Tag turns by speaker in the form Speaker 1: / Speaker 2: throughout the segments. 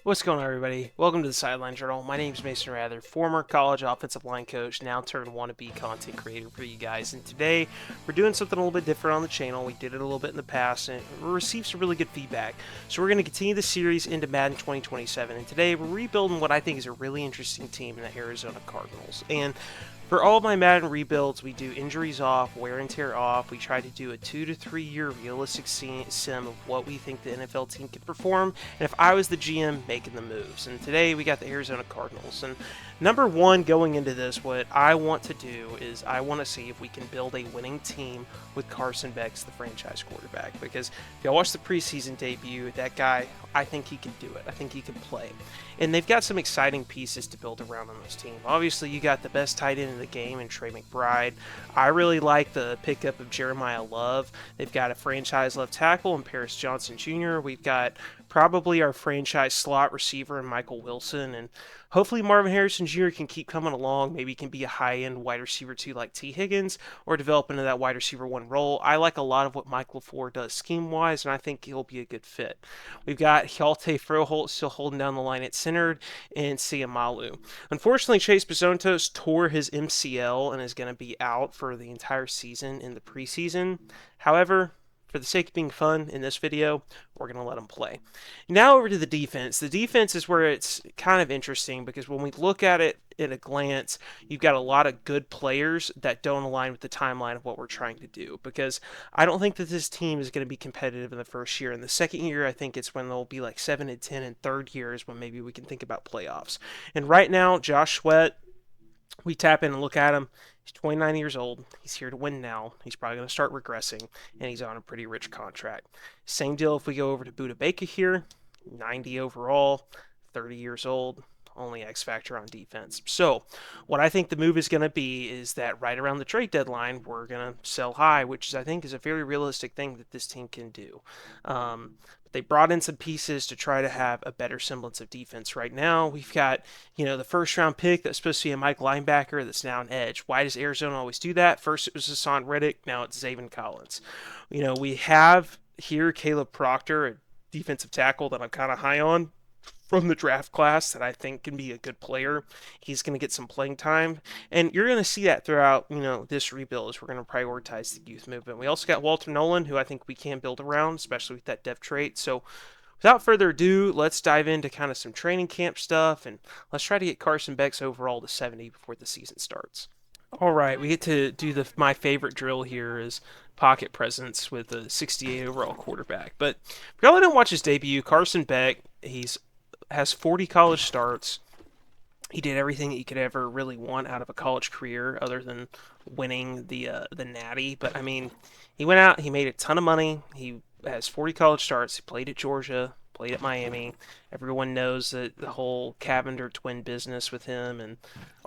Speaker 1: What's going on, everybody? Welcome to the Sideline Journal. My name is Mason Rather, former college offensive line coach, now turned wannabe content creator for you guys. And today, we're doing something a little bit different on the channel. We did it a little bit in the past, and we received some really good feedback. So we're going to continue the series into Madden 2027. And today, we're rebuilding what I think is a really interesting team in the Arizona Cardinals. And for all of my Madden rebuilds, we do injuries off, wear and tear off. We try to do a 2 to 3 year realistic sim of what we think the NFL team can perform, and if I was the GM, making the moves. And today we got the Arizona Cardinals. And number one, going into this, what I want to do is I want to see if we can build a winning team with Carson Beck as the franchise quarterback. Because if y'all watch the preseason debut, that guy, I think he can do it. I think he can play. And they've got some exciting pieces to build around on this team. Obviously, you got the best tight end in the game in Trey McBride. I really like the pickup of Jeremiah Love. They've got a franchise left tackle in Paris Johnson Jr. We've got probably our franchise slot receiver in Michael Wilson, and hopefully Marvin Harrison Jr. can keep coming along. Maybe he can be a high-end wide receiver too, like T. Higgins, or develop into that wide receiver one role. I like a lot of what Mike LaFleur does scheme-wise, and I think he'll be a good fit. We've got Hjalte Froholt still holding down the line at center, and Siamalu. Unfortunately, Chase Bezontos tore his MCL and is going to be out for the entire season in the preseason. However, for the sake of being fun in this video, we're going to let him play. Now over to the defense. The defense is where it's kind of interesting because when we look at it at a glance, you've got a lot of good players that don't align with the timeline of what we're trying to do. Because I don't think that this team is going to be competitive in the first year. In the second year, I think it's when they'll be like 7 and 10, and third year is when maybe we can think about playoffs. And right now, Josh Sweat, we tap in and look at him. He's 29 years old. He's here to win now. He's probably going to start regressing, and he's on a pretty rich contract. Same deal if we go over to Buda Baker here. 90 overall, 30 years old, only X factor on defense. So, what I think the move is going to be is that right around the trade deadline, we're going to sell high, which is, I think, is a very realistic thing that this team can do. They brought in some pieces to try to have a better semblance of defense. Right now, we've got, the first round pick that's supposed to be a Mike linebacker that's now an edge. Why does Arizona always do that? First it was Hassan Reddick, now it's Zaven Collins. We have here Caleb Proctor, a defensive tackle that I'm kind of high on from the draft class that I think can be a good player. He's going to get some playing time, and you're going to see that throughout, this rebuild as we're going to prioritize the youth movement. We also got Walter Nolan, who I think we can build around, especially with that depth trait. So without further ado, let's dive into kind of some training camp stuff, and let's try to get Carson Beck's overall to 70 before the season starts. All right, we get to do my favorite drill here is pocket presence with a 68 overall quarterback. But if y'all didn't watch his debut, Carson Beck, he's has 40 college starts. He did everything that you could ever really want out of a college career, other than winning the Natty. But I mean, he went out, he made a ton of money. He has 40 college starts. He played at Georgia, played at Miami. Everyone knows that the whole Cavender twin business with him and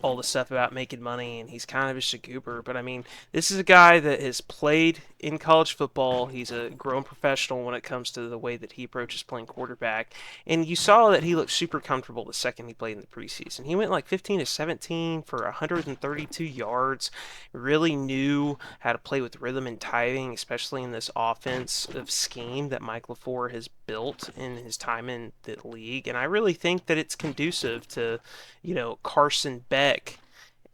Speaker 1: all the stuff about making money, and he's kind of just a goober. But I mean, this is a guy that has played in college football. He's a grown professional when it comes to the way that he approaches playing quarterback. And you saw that he looked super comfortable the second he played in the preseason. He went like 15 to 17 for 132 yards. Really knew how to play with rhythm and timing, especially in this offensive scheme that Mike LaFleur has built in his time in the league. And I really think that it's conducive to, Carson Beck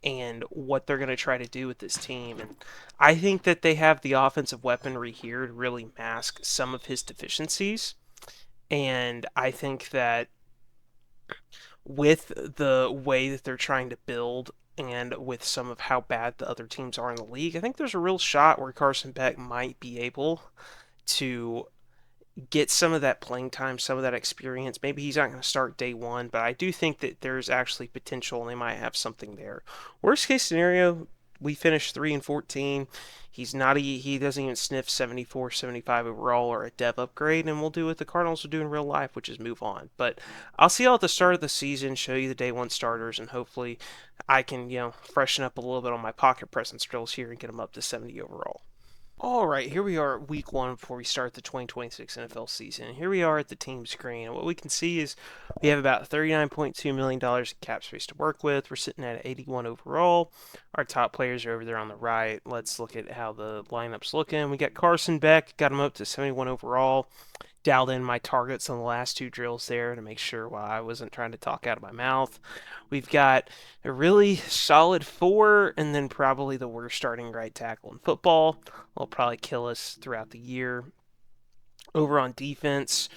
Speaker 1: and what they're going to try to do with this team. And I think that they have the offensive weaponry here to really mask some of his deficiencies. And I think that with the way that they're trying to build and with some of how bad the other teams are in the league, I think there's a real shot where Carson Beck might be able to get some of that playing time, some of that experience. Maybe he's not going to start day one, but I do think that there's actually potential and they might have something there. Worst case scenario, we finish 3-14. He doesn't even sniff 74, 75 overall or a dev upgrade, and we'll do what the Cardinals will do in real life, which is move on. But I'll see y'all at the start of the season, show you the day one starters, and hopefully I can, freshen up a little bit on my pocket presence drills here and get them up to 70 overall. All right, here we are at week one before we start the 2026 NFL season. Here we are at the team screen, and what we can see is we have about $39.2 million in cap space to work with. We're sitting at 81 overall. Our top players are over there on the right. Let's look at how the lineup's looking. We got Carson Beck, got him up to 71 overall. dialed in my targets on the last two drills there to make sure while I wasn't trying to talk out of my mouth. We've got a really solid four, and then probably the worst starting right tackle in football. Will probably kill us throughout the year. Over on defense,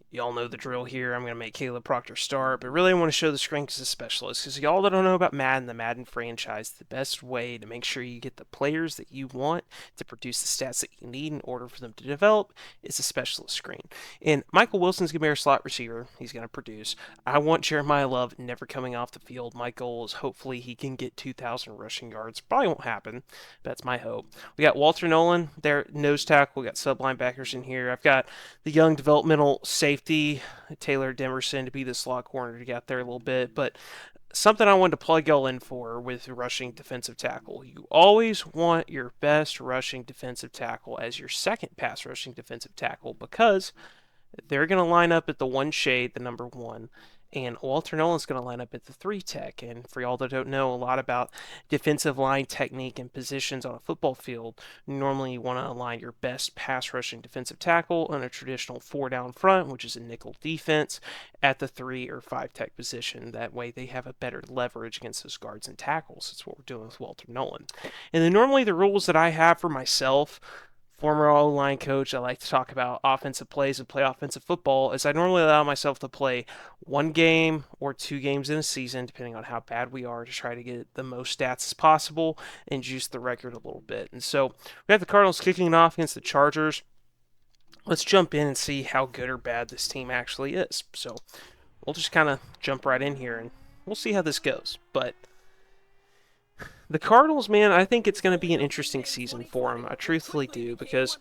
Speaker 1: y'all know the drill here. I'm going to make Caleb Proctor start, but really I want to show the strengths as a specialist because y'all that don't know about Madden, the Madden franchise, the best way to make sure you get the players that you want to produce the stats that you need in order for them to develop is a specialist screen. And Michael Wilson's going to be our slot receiver. He's going to produce. I want Jeremiah Love never coming off the field. My goal is hopefully he can get 2,000 rushing yards. Probably won't happen. That's my hope. We got Walter Nolan, their nose tackle. We got sub linebackers in here. I've got the young developmental safety, Taylor Demerson, to be the slot corner to get there a little bit. But something I wanted to plug y'all in for with rushing defensive tackle. You always want your best rushing defensive tackle as your second pass rushing defensive tackle because they're going to line up at the one shade, the number one, and Walter Nolan's going to line up at the three tech. And for y'all that don't know a lot about defensive line technique and positions on a football field, normally you want to align your best pass rushing defensive tackle on a traditional four down front, which is a nickel defense, at the three or five tech position. That way they have a better leverage against those guards and tackles. That's what we're doing with Walter Nolan. And then normally the rules that I have for myself, former O-line coach, I like to talk about offensive plays and play offensive football, is I normally allow myself to play one game or two games in a season, depending on how bad we are, to try to get the most stats as possible and juice the record a little bit. And so we have the Cardinals kicking it off against the Chargers. Let's jump in and see how good or bad this team actually is. So we'll just kind of jump right in here and we'll see how this goes. But the Cardinals, man, I think it's going to be an interesting season for them. I truthfully do, because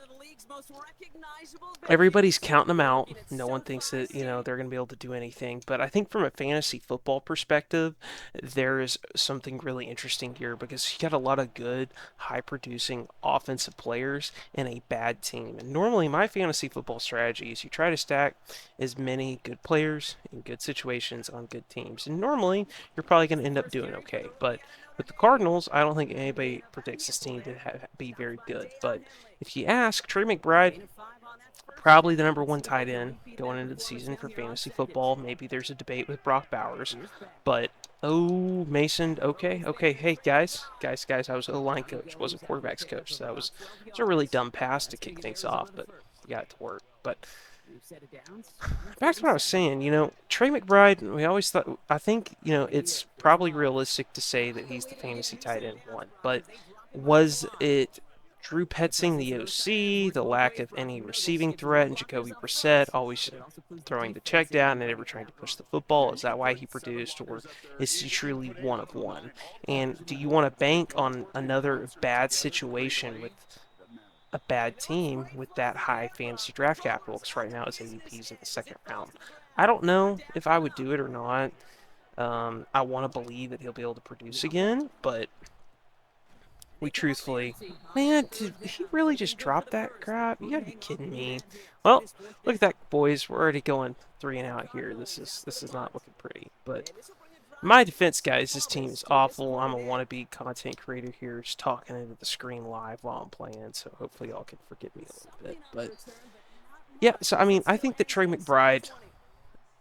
Speaker 1: everybody's counting them out. No one thinks that, they're going to be able to do anything. But I think from a fantasy football perspective, there is something really interesting here because you got a lot of good, high-producing offensive players in a bad team. And normally my fantasy football strategy is you try to stack as many good players in good situations on good teams. And normally you're probably going to end up doing okay. But with the Cardinals, I don't think anybody predicts this team to be very good. But if you ask, Trey McBride, probably the number one tight end going into the season for fantasy football. Maybe there's a debate with Brock Bowers. But, Mason, okay. Hey, guys, I was a line coach, wasn't quarterback's coach. So that was a really dumb pass to kick things off, but you got it to work. But back to what I was saying, Trey McBride, we always thought, I think, it's probably realistic to say that he's the fantasy tight end one, but was it Drew Petzing, the OC, the lack of any receiving threat, and Jacoby Brissett always throwing the check down and never trying to push the football? Is that why he produced, or is he truly one of one? And do you want to bank on another bad situation with a bad team with that high fantasy draft capital? Because right now his ADP's in the second round. I don't know if I would do it or not. I want to believe that he'll be able to produce again, but we truthfully, man, did he really just drop that crap? You gotta be kidding me. Well, look at that, boys. We're already going 3-and-out here. This is not looking pretty. But in my defense, guys, this team is awful. I'm a wannabe content creator here, just talking into the screen live while I'm playing. So hopefully y'all can forgive me a little bit. But yeah, so I mean, I think that Trey McBride,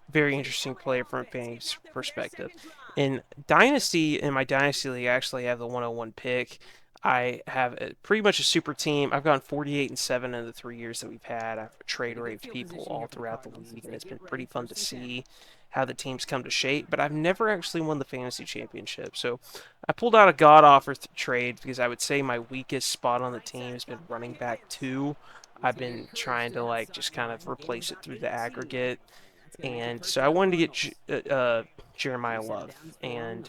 Speaker 1: very interesting player from a fantasy perspective. In my Dynasty League, I actually have the 101 pick. I have pretty much a super team. I've gone 48-7 in the 3 years that we've had. I've trade raped people all throughout the league, and it's been pretty fun to see how the teams come to shape. But I've never actually won the fantasy championship. So I pulled out a god offer trade because I would say my weakest spot on the team has been running back 2. I've been trying to just kind of replace it through the aggregate. And so I wanted to get Jeremiah Love. And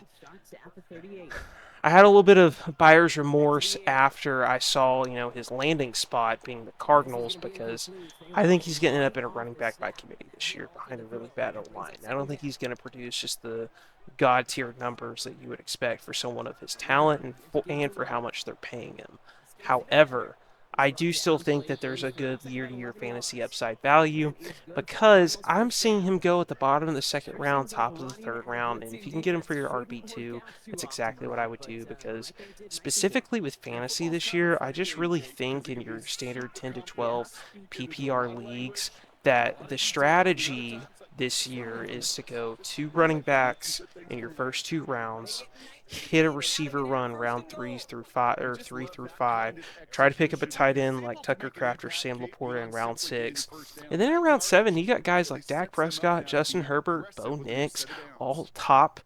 Speaker 1: I had a little bit of buyer's remorse after I saw, his landing spot being the Cardinals because I think he's going to end up in a running back by committee this year behind a really bad O-line. I don't think he's going to produce just the god-tier numbers that you would expect for someone of his talent and for how much they're paying him. However, I do still think that there's a good year-to-year fantasy upside value because I'm seeing him go at the bottom of the second round, top of the third round, and if you can get him for your RB2, that's exactly what I would do because specifically with fantasy this year, I just really think in your standard 10 to 12 PPR leagues that the strategy this year is to go 2 running backs in your first 2 rounds, hit a receiver run round 3 through 5 or 3 through 5, try to pick up a tight end like Tucker Kraft or Sam Laporta in round 6, and then in round 7 you got guys like Dak Prescott, Justin Herbert, Bo Nix, all top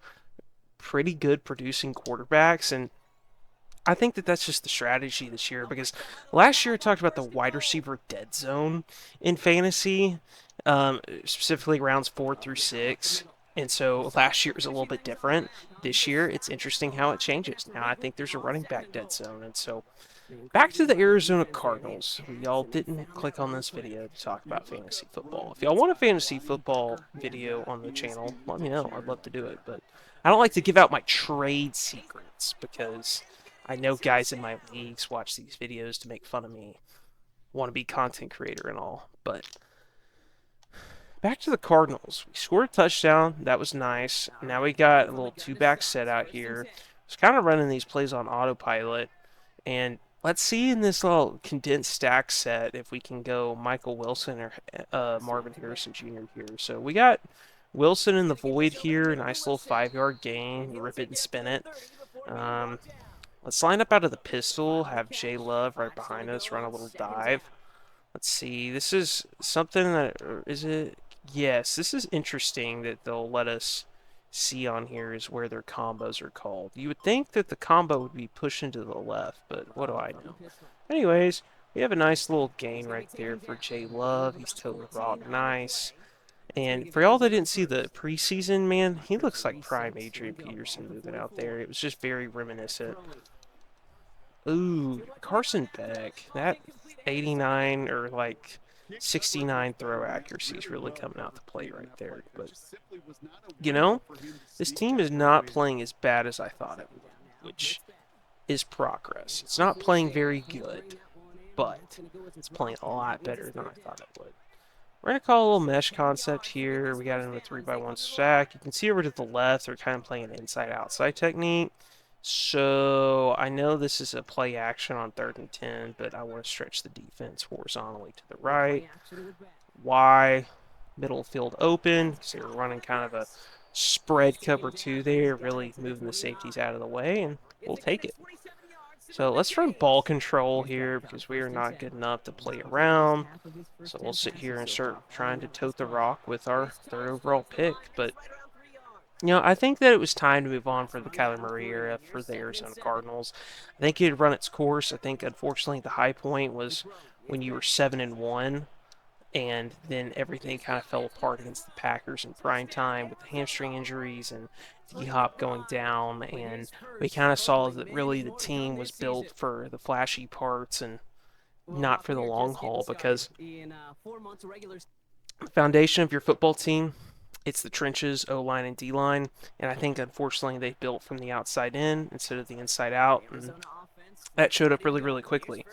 Speaker 1: pretty good producing quarterbacks. And I think that that's just the strategy this year, because last year I talked about the wide receiver dead zone in fantasy, specifically rounds 4 through 6. And so last year was a little bit different. This year it's interesting how it changes. Now I think there's a running back dead zone. And so back to the Arizona Cardinals. Y'all didn't click on this video to talk about fantasy football. If y'all want a fantasy football video on the channel, let me know. I'd love to do it. But I don't like to give out my trade secrets, because I know guys in my leagues watch these videos to make fun of me, want to be content creator and all. But back to the Cardinals. We scored a touchdown. That was nice. Now we got a little 2-back set out here. Just kind of running these plays on autopilot. And let's see in this little condensed stack set if we can go Michael Wilson or Marvin Harrison Jr. here. So we got Wilson in the void here. Nice little 5-yard gain. Rip it and spin it. Let's line up out of the pistol, have J Love right behind us, run a little dive. Let's see, this is something that, is it? Yes, this is interesting that they'll let us see on here is where their combos are called. You would think that the combo would be pushing to the left, but what do I know? Anyways, we have a nice little gain right there for J Love. He's totally raw, nice. And for y'all that didn't see the preseason, man, he looks like prime Adrian Peterson moving out there. It was just very reminiscent. Ooh, Carson Beck. That 89 or like 69 throw accuracy is really coming out to play right there. But, you know, this team is not playing as bad as I thought it would, which is progress. It's not playing very good, but it's playing a lot better than I thought it would. We're going to call a little mesh concept here. We got it in a 3x1 stack. You can see over to the left, they're kind of playing an inside-outside technique. So I know this is a play action on 3rd and 10, but I want to stretch the defense horizontally to the right. Y, middle field open, because they were running kind of a spread cover 2 there, really moving the safeties out of the way, and we'll take it. So let's run ball control here, because we are not good enough to play around. So we'll sit here and start trying to tote the rock with our 3rd overall pick. But, you know, I think that it was time to move on for the Kyler Murray era for the Arizona Cardinals. I think it had run its course. I think, unfortunately, the high point was when you were 7-1. And then everything kind of fell apart against the Packers in prime time with the hamstring injuries and D-Hop going down. And we kind of saw that really the team was built for the flashy parts and not for the long haul, because the foundation of your football team, it's the trenches, O-line and D-line. And I think, unfortunately, they built from the outside in instead of the inside out. And that showed up really, really quickly.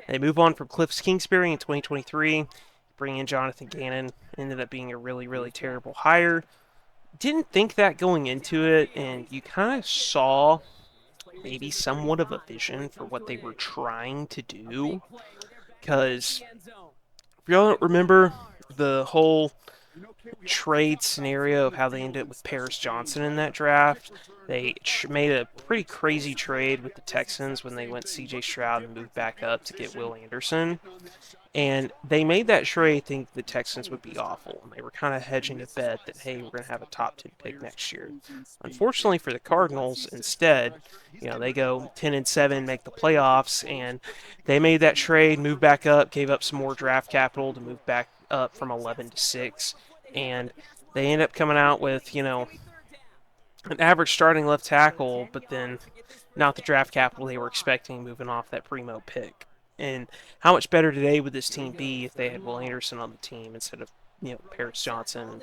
Speaker 1: They move on from Cliff Kingsbury in 2023. Bring in Jonathan Gannon, ended up being a really, really terrible hire. Didn't think that going into it, and you kind of saw maybe somewhat of a vision for what they were trying to do. Because if y'all don't remember the whole trade scenario of how they ended up with Paris Johnson in that draft, they made a pretty crazy trade with the Texans when they went C.J. Stroud and moved back up to get Will Anderson. And they made that trade think the Texans would be awful. And they were kind of hedging a bet that, hey, we're going to have a top 10 pick next year. Unfortunately for the Cardinals, instead, you know, they go 10-7, make the playoffs, and they made that trade, moved back up, gave up some more draft capital to move back up from 11-6. And they end up coming out with, you know, an average starting left tackle, but then not the draft capital they were expecting moving off that primo pick. And how much better today would this team be if they had Will Anderson on the team instead of, you know, Paris Johnson?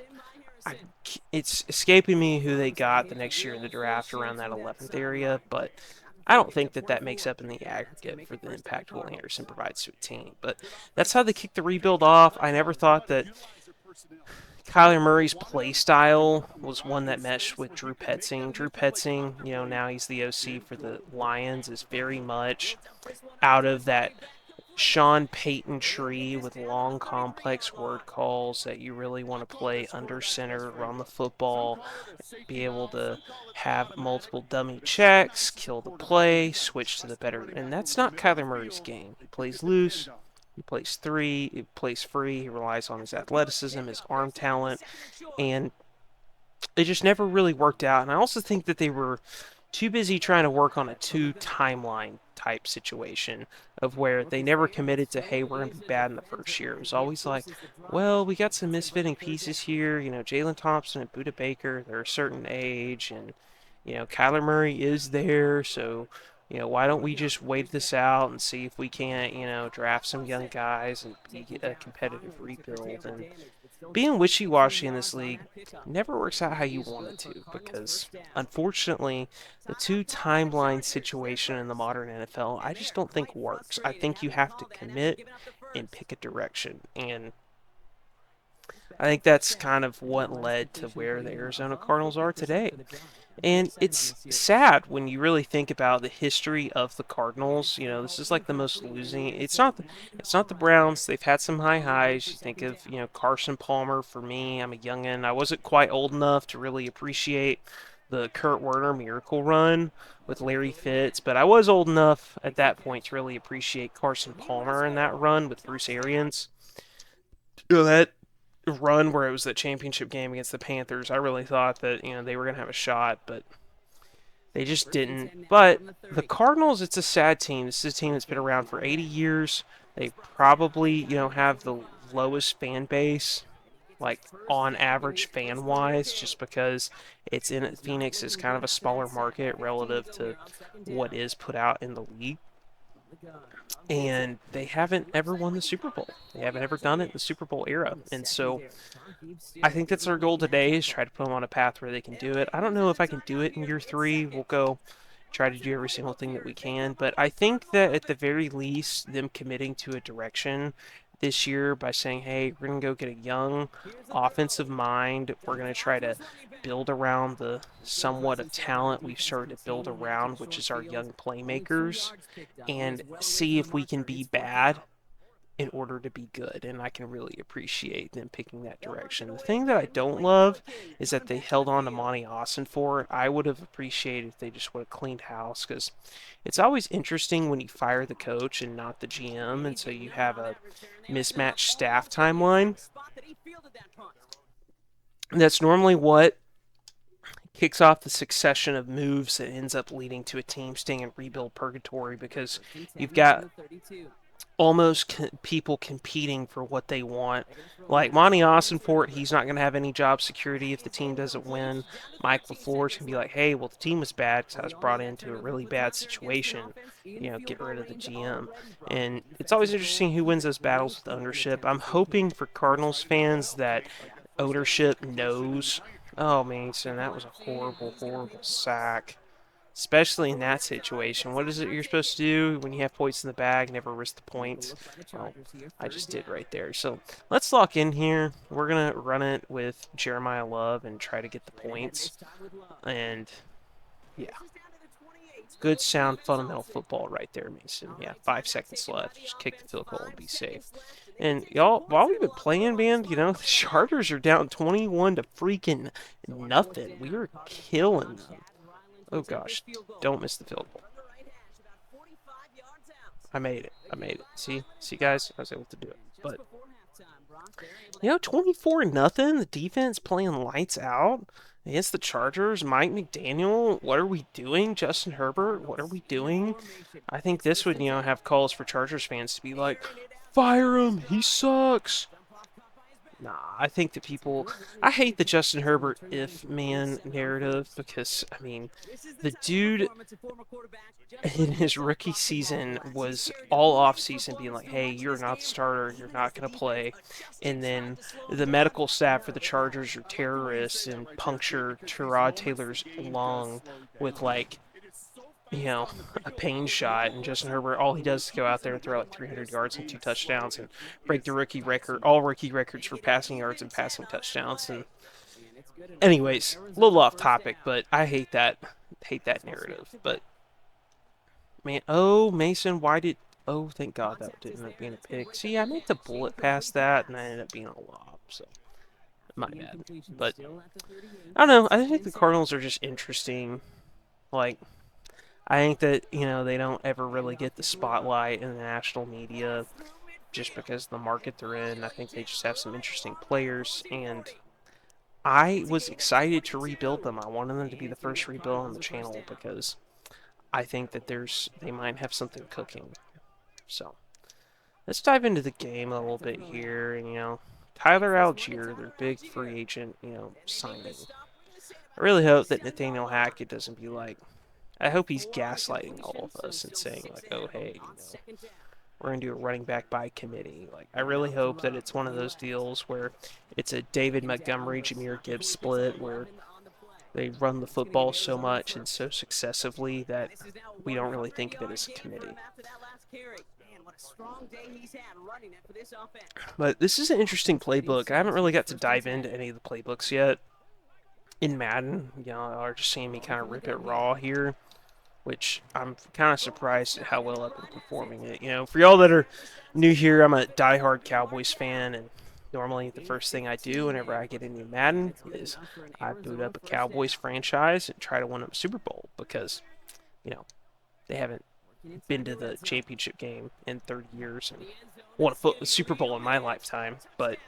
Speaker 1: It's escaping me who they got the next year in the draft around that 11th area, but I don't think that that makes up in the aggregate for the impact Will Anderson provides to a team. But that's how they kicked the rebuild off. I never thought that Kyler Murray's play style was one that meshed with Drew Petzing. Drew Petzing, you know, now he's the OC for the Lions, is very much out of that Sean Payton tree with long, complex word calls that you really want to play under center, run the football, be able to have multiple dummy checks, kill the play, switch to the better. And that's not Kyler Murray's game. He plays loose. He plays three. He plays free. He relies on his athleticism, his arm talent, and it just never really worked out. And I also think that they were too busy trying to work on a two timeline type situation of where they never committed to, hey, we're going to be bad in the first year. It was always like, well, we got some misfitting pieces here. Jalen Thompson and Budda Baker, they're a certain age, and, Kyler Murray is there, so. Why don't we just wait this out and see if we can't, draft some young guys and be a competitive rebuild? And being wishy-washy in this league never works out how you want it to, because unfortunately the two timeline situation in the modern NFL I just don't think works. I think you have to commit and pick a direction, and I think that's kind of what led to where the Arizona Cardinals are today. And it's sad when you really think about the history of the Cardinals. This is like the most losing. It's not the Browns. They've had some high highs. You think of, Carson Palmer. For me, I'm a youngin'. I wasn't quite old enough to really appreciate the Kurt Warner miracle run with Larry Fitz, but I was old enough at that point to really appreciate Carson Palmer in that run with Bruce Arians. That run where it was the championship game against the Panthers, I really thought that they were gonna have a shot, but they just didn't. But the Cardinals, it's a sad team. This is a team that's been around for 80 years. They probably have the lowest fan base, like on average fan wise, just because it's in Phoenix is kind of a smaller market relative to what is put out in the league. And they haven't ever won the Super Bowl. They haven't ever done it in the Super Bowl era. And so I think that's our goal today, is try to put them on a path where they can do it. I don't know if I can do it in year 3. We'll go try to do every single thing that we can. But I think that at the very least, them committing to a direction this year by saying, hey, we're going to go get a young offensive mind. We're going to try to build around the somewhat of talent we've started to build around, which is our young playmakers, and see if we can be bad in order to be good. And I can really appreciate them picking that direction. The thing that I don't love is that they held on to Monty Austin for it. I would have appreciated if they just would have cleaned house, because it's always interesting when you fire the coach and not the GM, and so you have a mismatched staff timeline. And that's normally what kicks off the succession of moves that ends up leading to a team staying in rebuild purgatory, because you've got almost people competing for what they want. Like Monty Ossenfort, he's not going to have any job security if the team doesn't win. Mike LaFleur's going to be like, hey, well, the team was bad because I was brought into a really bad situation. Get rid of the GM. And it's always interesting who wins those battles with ownership. I'm hoping for Cardinals fans that ownership knows. Oh, Mason, that was a horrible, horrible sack. Especially in that situation. What is it you're supposed to do when you have points in the bag? Never risk the points. Well, I just did right there. So let's lock in here. We're going to run it with Jeremiah Love and try to get the points. And, yeah. Good, sound, fundamental football right there, Mason. Yeah, 5 seconds left. Just kick the field goal and be safe. And, y'all, while we've been playing, man, the Chargers are down 21 to freaking nothing. We are killing them. Oh, gosh. Don't miss the field goal. I made it. See, guys? I was able to do it. But, 24-0. The defense playing lights out against the Chargers. Mike McDaniel, what are we doing? Justin Herbert, what are we doing? I think this would, have calls for Chargers fans to be like, fire him. He sucks. Nah, I think that I hate the Justin Herbert if man narrative, because, the dude in his rookie season was all offseason being like, hey, you're not the starter, you're not going to play. And then the medical staff for the Chargers are terrorists and puncture Tyrod Taylor's lung with, a pain shot, and Justin Herbert, all he does is go out there and throw like 300 yards and 2 touchdowns and break the all rookie records for passing yards and passing touchdowns. And anyways, a little off topic, but I hate that narrative. But man, oh Mason, why did Oh, thank God that didn't end up being a pick. See, I meant to bullet past that, and I ended up being a lob, so my bad. But I don't know. I think the Cardinals are just interesting. Like, I think that, they don't ever really get the spotlight in the national media just because of the market they're in. I think they just have some interesting players, and I was excited to rebuild them. I wanted them to be the first rebuild on the channel because I think that they might have something cooking. So let's dive into the game a little bit here. And Tyler Algier, their big free agent, signing. I really hope that Nathaniel Hackett doesn't be like. I hope he's gaslighting all of us and saying like, "Oh, hey, we're gonna do a running back by committee." Like, I really hope that it's one of those deals where it's a David Montgomery, Jahmyr Gibbs split where they run the football so much and so successively that we don't really think of it as a committee. But this is an interesting playbook. I haven't really got to dive into any of the playbooks yet in Madden. Are just seeing me kind of rip it raw here, which I'm kind of surprised at how well I've been performing it. For y'all that are new here, I'm a diehard Cowboys fan, and normally the first thing I do whenever I get into Madden is I boot up a Cowboys franchise and try to win a Super Bowl because, you know, they haven't been to the championship game in 30 years and won a Super Bowl in my lifetime. But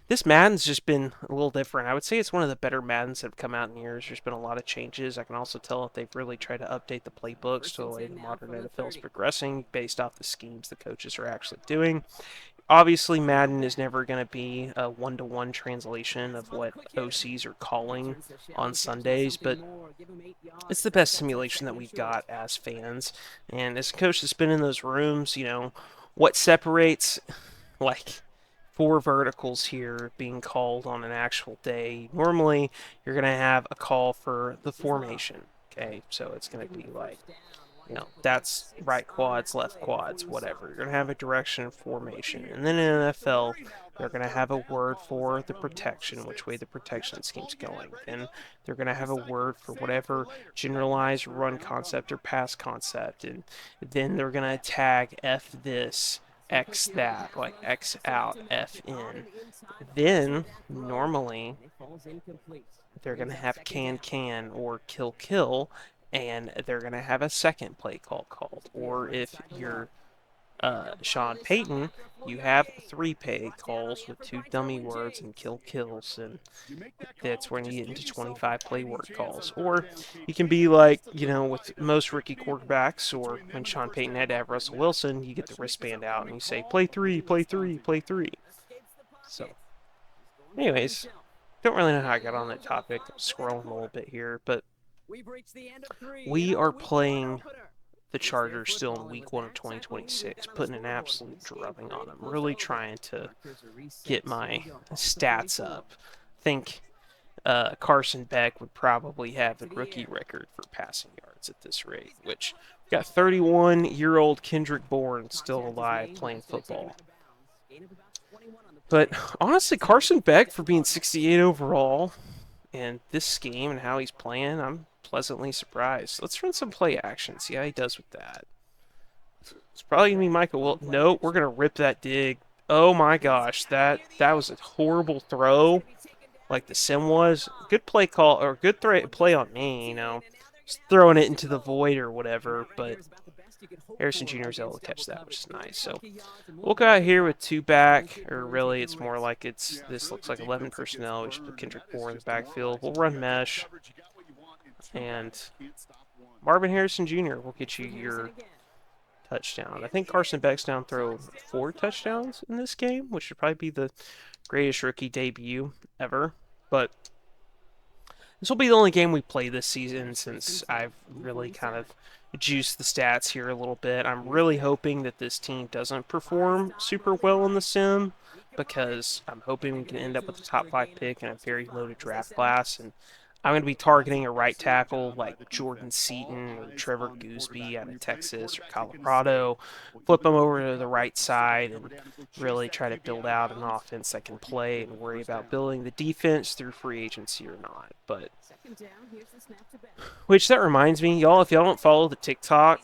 Speaker 1: this Madden's just been a little different. I would say it's one of the better Maddens that have come out in years. There's been a lot of changes. I can also tell that they've really tried to update the playbooks to the way the modern NFL is progressing based off the schemes the coaches are actually doing. Obviously, Madden is never going to be a one-to-one translation of what OCs are calling on Sundays, but it's the best simulation that we've got as fans. And as a coach that's been in those rooms, what separates, like, four verticals here being called on an actual day. Normally, you're going to have a call for the formation. Okay, so it's going to be like, that's right quads, left quads, whatever. You're going to have a direction formation. And then in NFL, they're going to have a word for the protection, which way the protection scheme's going. Then they're going to have a word for whatever generalized run concept or pass concept. And then they're going to tag F this, X that, like X out, F in. Then, normally, they're going to have can or kill, and they're going to have a second play called. Or if you're Sean Payton, you have three play calls with two dummy words and kills, and that's when you get into 25 play word calls. Or you can be like, with most rookie quarterbacks, or when Sean Payton had to have Russell Wilson, you get the wristband out and you say, play three, play three, play three. So, anyways, don't really know how I got on that topic. I'm scrolling a little bit here, but we are playing the Chargers still in week 1 of 2026, putting an absolute drubbing on them. Really trying to get my stats up. I think Carson Beck would probably have the rookie record for passing yards at this rate, which we got 31-year-old Kendrick Bourne still alive playing football. But honestly, Carson Beck, for being 68 overall, and this scheme and how he's playing, I'm pleasantly surprised. Let's run some play action, see how he does with that. It's probably going to be Michael Wilton. No, we're going to rip that dig. Oh my gosh, that was a horrible throw, like the sim was. Good play call, or good play on me, just throwing it into the void or whatever, but Harrison Jr. is able to catch that, which is nice. So we'll go out here with two back, or really it's more like this looks like 11 personnel. We should put Kendrick Bourne in the backfield. We'll run mesh, and Marvin Harrison Jr. will get you your touchdown. I think Carson Beck's down throw 4 touchdowns in this game, which should probably be the greatest rookie debut ever. But this will be the only game we play this season since I've really kind of juiced the stats here a little bit. I'm really hoping that this team doesn't perform super well in the sim because I'm hoping we can end up with a top 5 pick in a very loaded draft class. And I'm going to be targeting a right tackle like Jordan Seaton or Trevor Gooseby out of Texas or Colorado, flip them over to the right side and really try to build out an offense that can play and worry about building the defense through free agency or not. But which that reminds me, y'all, if y'all don't follow the TikTok,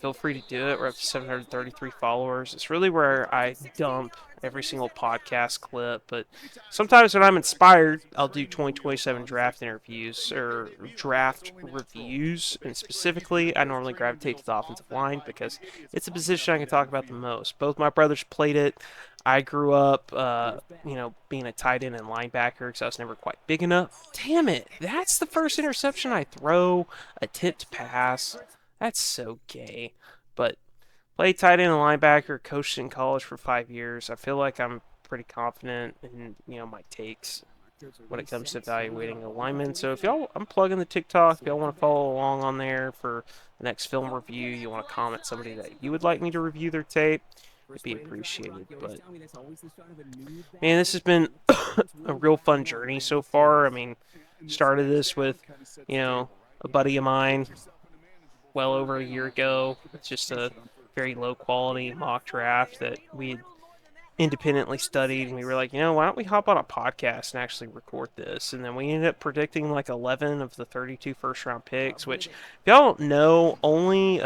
Speaker 1: feel free to do it. We're up to 733 followers. It's really where I dump every single podcast clip, but sometimes when I'm inspired, I'll do 2027 draft interviews or draft reviews, and specifically, I normally gravitate to the offensive line because it's a position I can talk about the most. Both my brothers played it. I grew up, being a tight end and linebacker because I was never quite big enough. Damn it! That's the first interception I throw. A tipped pass. That's so gay. But played tight end and linebacker, coached in college for 5 years. I feel like I'm pretty confident in my takes when it comes to evaluating alignment. So if y'all, I'm plugging the TikTok. If y'all want to follow along on there for the next film review, you want to comment somebody that you would like me to review their tape, it'd be appreciated. But man, this has been a real fun journey so far. I mean, started this with a buddy of mine well over a year ago. It's just a very low quality mock draft that we independently studied, and we were like, why don't we hop on a podcast and actually record this? And then we ended up predicting like 11 of the 32 first round picks, which, if y'all don't know, only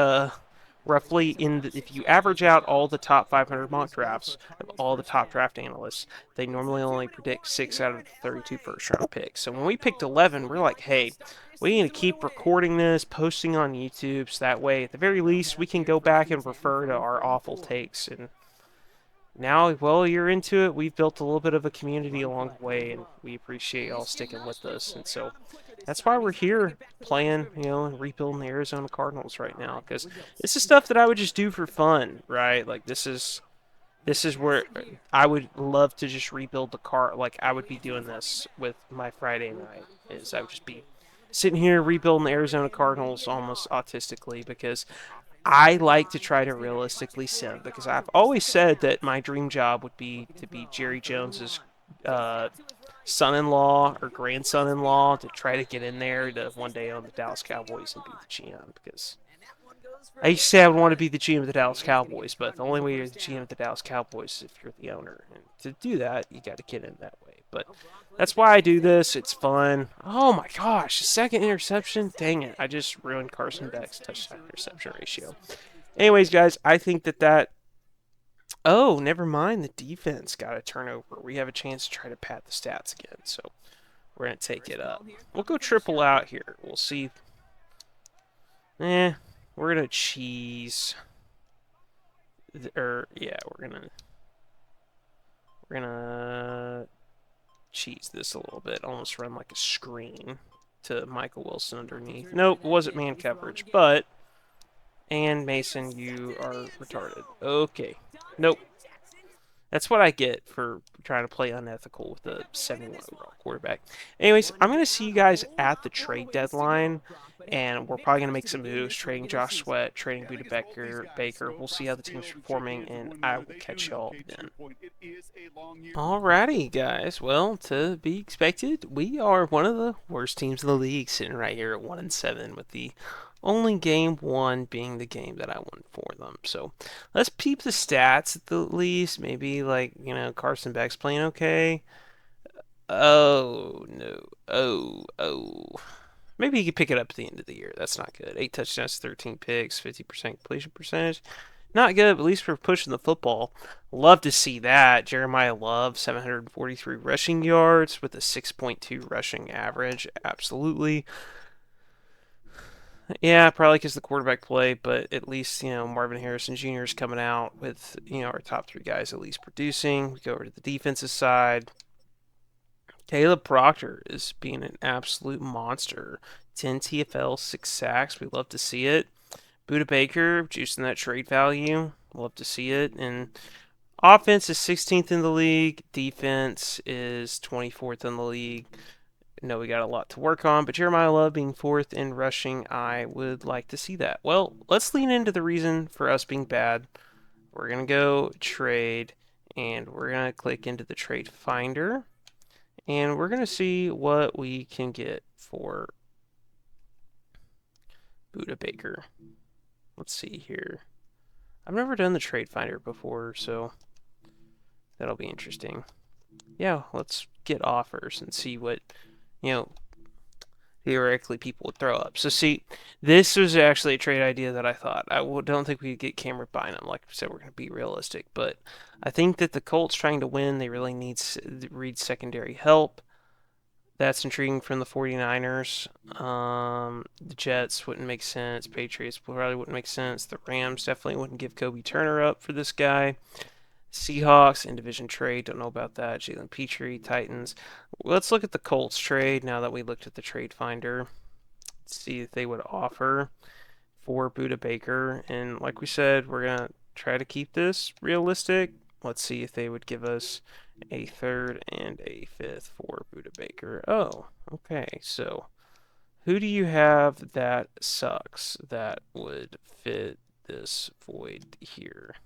Speaker 1: roughly if you average out all the top 500 mock drafts of all the top draft analysts, they normally only predict 6 out of the 32 first round picks. So when we picked 11, we're like, hey, we need to keep recording this, posting on YouTube, so that way, at the very least, we can go back and refer to our awful takes. And now, well, you're into it. We've built a little bit of a community along the way, and we appreciate y'all sticking with us. And so that's why we're here playing, and rebuilding the Arizona Cardinals right now, because this is stuff that I would just do for fun, right? Like, this is where I would love to just rebuild the car. Like, I would be doing this with my Friday night, is I would just be sitting here rebuilding the Arizona Cardinals almost autistically, because I like to try to realistically sim, because I've always said that my dream job would be to be Jerry Jones's uh, son-in-law or grandson-in-law, to try to get in there to one day own the Dallas Cowboys and be the GM. Because I used to say I would want to be the GM of the Dallas Cowboys, but the only way you're the GM of the Dallas Cowboys is if you're the owner. And to do that, you got to get in that way. But that's why I do this. It's fun. Oh my gosh, second interception. Dang it. I just ruined Carson Beck's touchdown interception ratio. Anyways, guys, I think that. Oh, never mind. The defense got a turnover. We have a chance to try to pad the stats again. So we're going to take it up. We'll go triple out here. We'll see. We're going to cheese. We're gonna cheese this a little bit, almost run like a screen to Michael Wilson underneath. Nope, it wasn't man coverage, but and Mason, you are retarded. Okay, nope. That's what I get for trying to play unethical with a 71 overall quarterback. Anyways, I'm going to see you guys at the trade deadline, and we're probably going to make some moves, trading Josh Sweat, trading Buda Baker. We'll see how the team's performing, and I will catch y'all then. Alrighty, guys. Well, to be expected, we are one of the worst teams in the league, sitting right here at 1-7, with the only game one being the game that I won for them. So let's peep the stats at the least. Maybe Carson Beck's playing okay. Oh no. Oh. Maybe he could pick it up at the end of the year. That's not good. 8 touchdowns, 13 picks, 50% completion percentage. Not good, but at least we're pushing the football. Love to see that. Jeremiah Love, 743 rushing yards with a 6.2 rushing average. Absolutely. Yeah, probably because the quarterback play, but at least, Marvin Harrison Jr. is coming out with, our top 3 guys at least producing. We go over to the defensive side. Caleb Proctor is being an absolute monster. 10 TFL, 6 sacks. We love to see it. Buda Baker, juicing that trade value. Love to see it. And offense is 16th in the league. Defense is 24th in the league. No, we got a lot to work on, but Jeremiah Love being 4th in rushing, I would like to see that. Well, let's lean into the reason for us being bad. We're going to go trade, and we're going to click into the trade finder, and we're going to see what we can get for Buda Baker. Let's see here. I've never done the trade finder before, so that'll be interesting. Yeah, let's get offers and see what, theoretically people would throw up. So see, this was actually a trade idea that I thought. Don't think we'd get Cameron Bynum. Like I said, we're going to be realistic, but I think that the Colts trying to win, they really need Reed's secondary help. That's intriguing from the 49ers. The Jets wouldn't make sense. Patriots probably wouldn't make sense. The Rams definitely wouldn't give Kobe Turner up for this guy. Seahawks in division trade, don't know about that. Jalen Petrie, Titans. Let's look at the Colts trade now that we looked at the trade finder. See if they would offer for Buda Baker. And like we said, we're going to try to keep this realistic. Let's see if they would give us a third and a fifth for Buda Baker. Oh, okay. So who do you have that sucks that would fit this void here?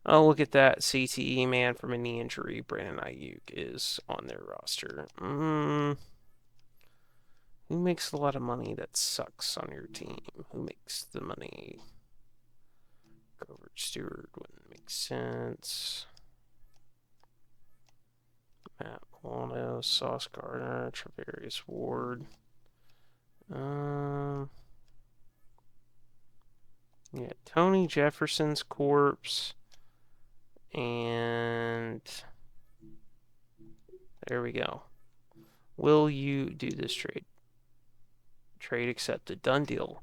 Speaker 1: Oh, look at that. CTE man from a knee injury. Brandon Ayuk is on their roster. Who makes a lot of money that sucks on your team? Who makes the money? Grover Stewart wouldn't make sense. Matt Milano, Sauce Gardner, Travarius Ward. Yeah, Tony Jefferson's corpse. And there we go. Will you do this trade? Trade accepted. Done deal.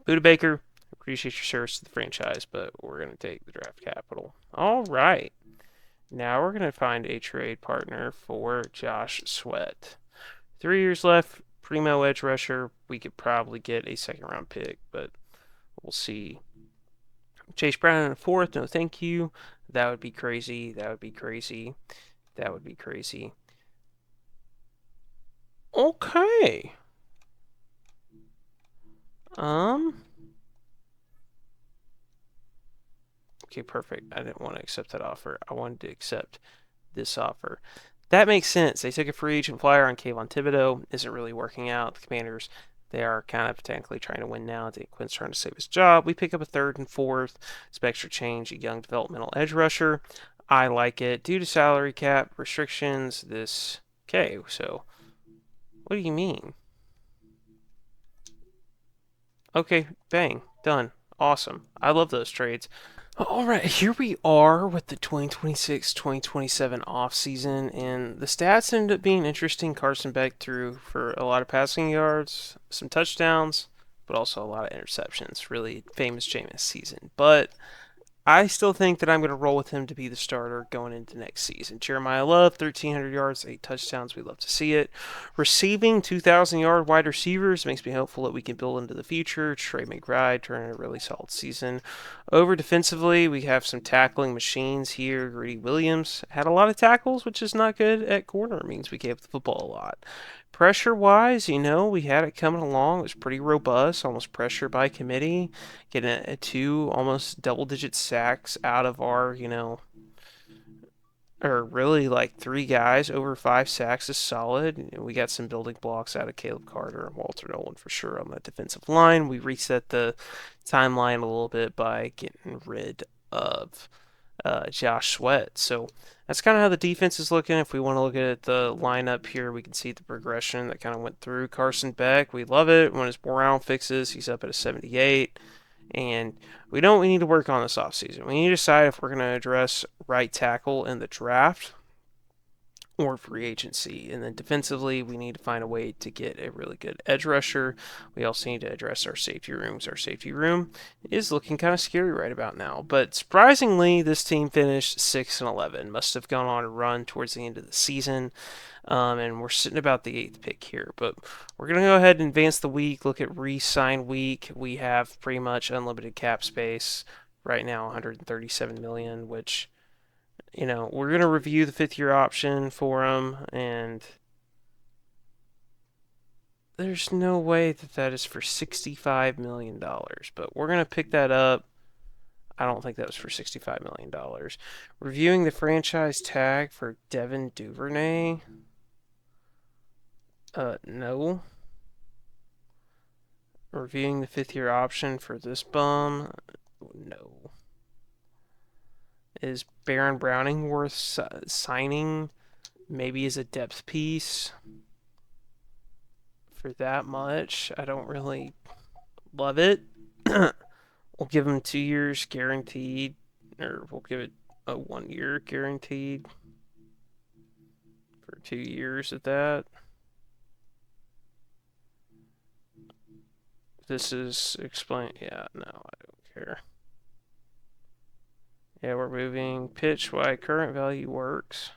Speaker 1: Buda Baker, appreciate your service to the franchise, but we're going to take the draft capital. All right. Now we're going to find a trade partner for Josh Sweat. 3 years left. Primo edge rusher. We could probably get a second-round pick, but we'll see. Chase Brown in a fourth. No, thank you. That would be crazy. That would be crazy. That would be crazy. Okay. Okay, perfect. I didn't want to accept that offer. I wanted to accept this offer. That makes sense. They took a free agent flyer on Kayvon Thibodeau. Isn't really working out. The Commanders, they are kind of technically trying to win now. Dan Quinn's trying to save his job. We pick up a third and fourth. Some extra change, a young developmental edge rusher. I like it. Due to salary cap restrictions, this... Okay, so... What do you mean? Okay, bang. Done. Awesome. I love those trades. All right, here we are with the 2026-2027 offseason, and the stats ended up being interesting. Carson Beck threw for a lot of passing yards, some touchdowns, but also a lot of interceptions. Really famous Jameis season. But I still think that I'm going to roll with him to be the starter going into next season. Jeremiah Love, 1,300 yards, 8 touchdowns. We love to see it. Receiving 2,000-yard wide receivers makes me hopeful that we can build into the future. Trey McBride turning a really solid season. Over defensively, we have some tackling machines here. Greedy Williams had a lot of tackles, which is not good at corner. It means we gave up the football a lot. Pressure-wise, we had it coming along. It was pretty robust, almost pressure by committee. Getting a 2 almost double-digit sacks out of our, or really like 3 guys over 5 sacks is solid. We got some building blocks out of Caleb Carter and Walter Nolan for sure on that defensive line. We reset the timeline a little bit by getting rid of Josh Sweat. So that's kind of how the defense is looking. If we want to look at the lineup here, we can see the progression that kind of went through. Carson Beck, we love it. When his morale fixes, he's up at a 78. And we need to work on this offseason. We need to decide if we're going to address right tackle in the draft or free agency. And then defensively, we need to find a way to get a really good edge rusher. We also need to address our safety rooms. Our safety room is looking kind of scary right about now. But surprisingly, this team finished 6-11. Must have gone on a run towards the end of the season. And we're sitting about the 8th pick here. But we're going to go ahead and advance the week, look at re-sign week. We have pretty much unlimited cap space right now, 137 million, which... we're going to review the 5th-year option for him, and there's no way that is for $65 million, but we're going to pick that up. I don't think that was for $65 million. Reviewing the franchise tag for Devin Duvernay. No. Reviewing the 5th-year option for this bum. No. Is Baron Browning worth signing? Maybe as a depth piece for that much. I don't really love it. We'll give him 2 years guaranteed, or we'll give it a 1 year guaranteed for 2 years at that. This is explain. Yeah, no, I don't care. Yeah, we're moving pitch why current value works.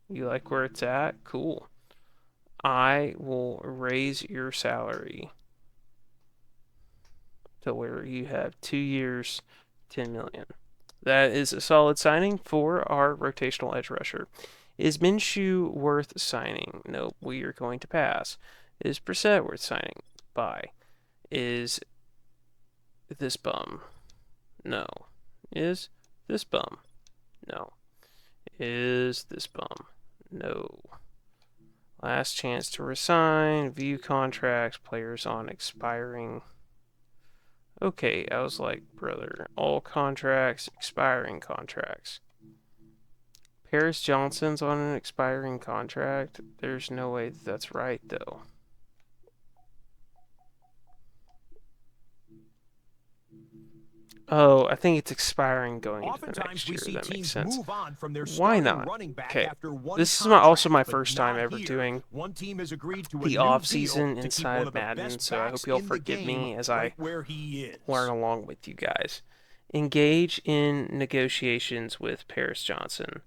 Speaker 1: You like where it's at? Cool. I will raise your salary to where you have 2 years, 10 million. That is a solid signing for our rotational edge rusher. Is Minshew worth signing? Nope, we are going to pass. Is Brissett worth signing? Bye. Is this bum? No. Is this bum? No. Is this bum? No. Last chance to resign. View contracts. Players on expiring. Okay, I was like, brother, all contracts, expiring contracts. Paris Johnson's on an expiring contract. There's no way that's right, though. Oh, I think it's expiring going into the next year. That makes sense. Why not? Okay, this is also my first time ever doing the off-season inside of Madden, so I hope you'll forgive me as I learn along with you guys. Engage in negotiations with Paris Johnson.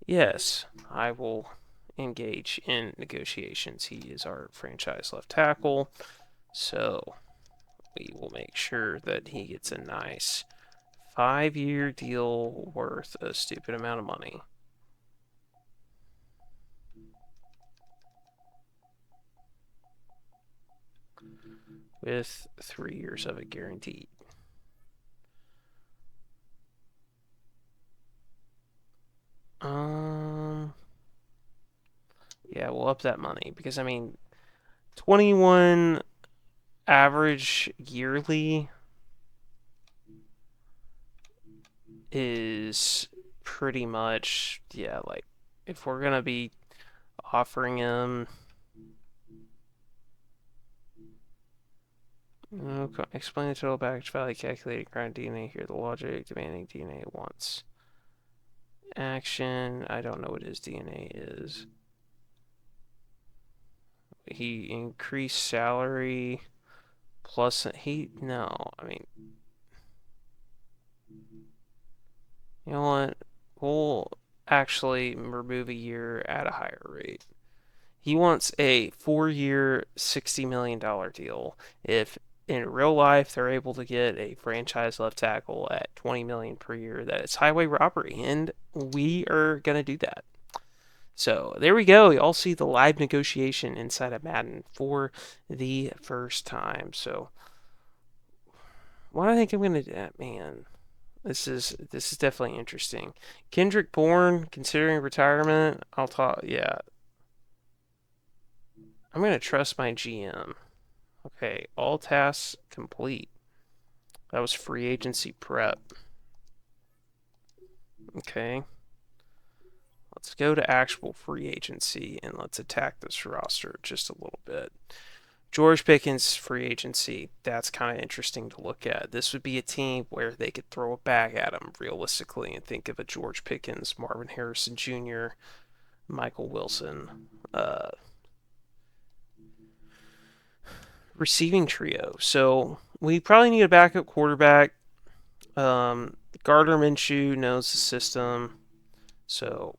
Speaker 1: Yes, I will engage in negotiations. He is our franchise left tackle, so we will make sure that he gets a nice 5-year deal worth a stupid amount of money. With 3 years of it guaranteed. Yeah, we'll up that money because, I mean, 21 average yearly is pretty much, yeah, like, if we're going to be offering him, okay, explain the total package value, calculating current DNA, here the logic, demanding DNA once. Action, I don't know what his DNA is. He increased salary plus no, I mean, you know what? We'll actually remove a year at a higher rate. He wants a 4-year, $60 million deal. If in real life they're able to get a franchise left tackle at $20 million per year, that is highway robbery, and we are gonna do that. So there we go. Y'all see the live negotiation inside of Madden for the first time. So what I think I'm gonna do, man. This is definitely interesting. Kendrick Bourne considering retirement. I'll talk. Yeah, I'm gonna trust my GM. Okay, all tasks complete. That was free agency prep. Okay. Let's go to actual free agency and let's attack this roster just a little bit. George Pickens free agency, that's kind of interesting to look at. This would be a team where they could throw a bag at him realistically and think of a George Pickens, Marvin Harrison Jr., Michael Wilson receiving trio. So we probably need a backup quarterback. Gardner Minshew knows the system. So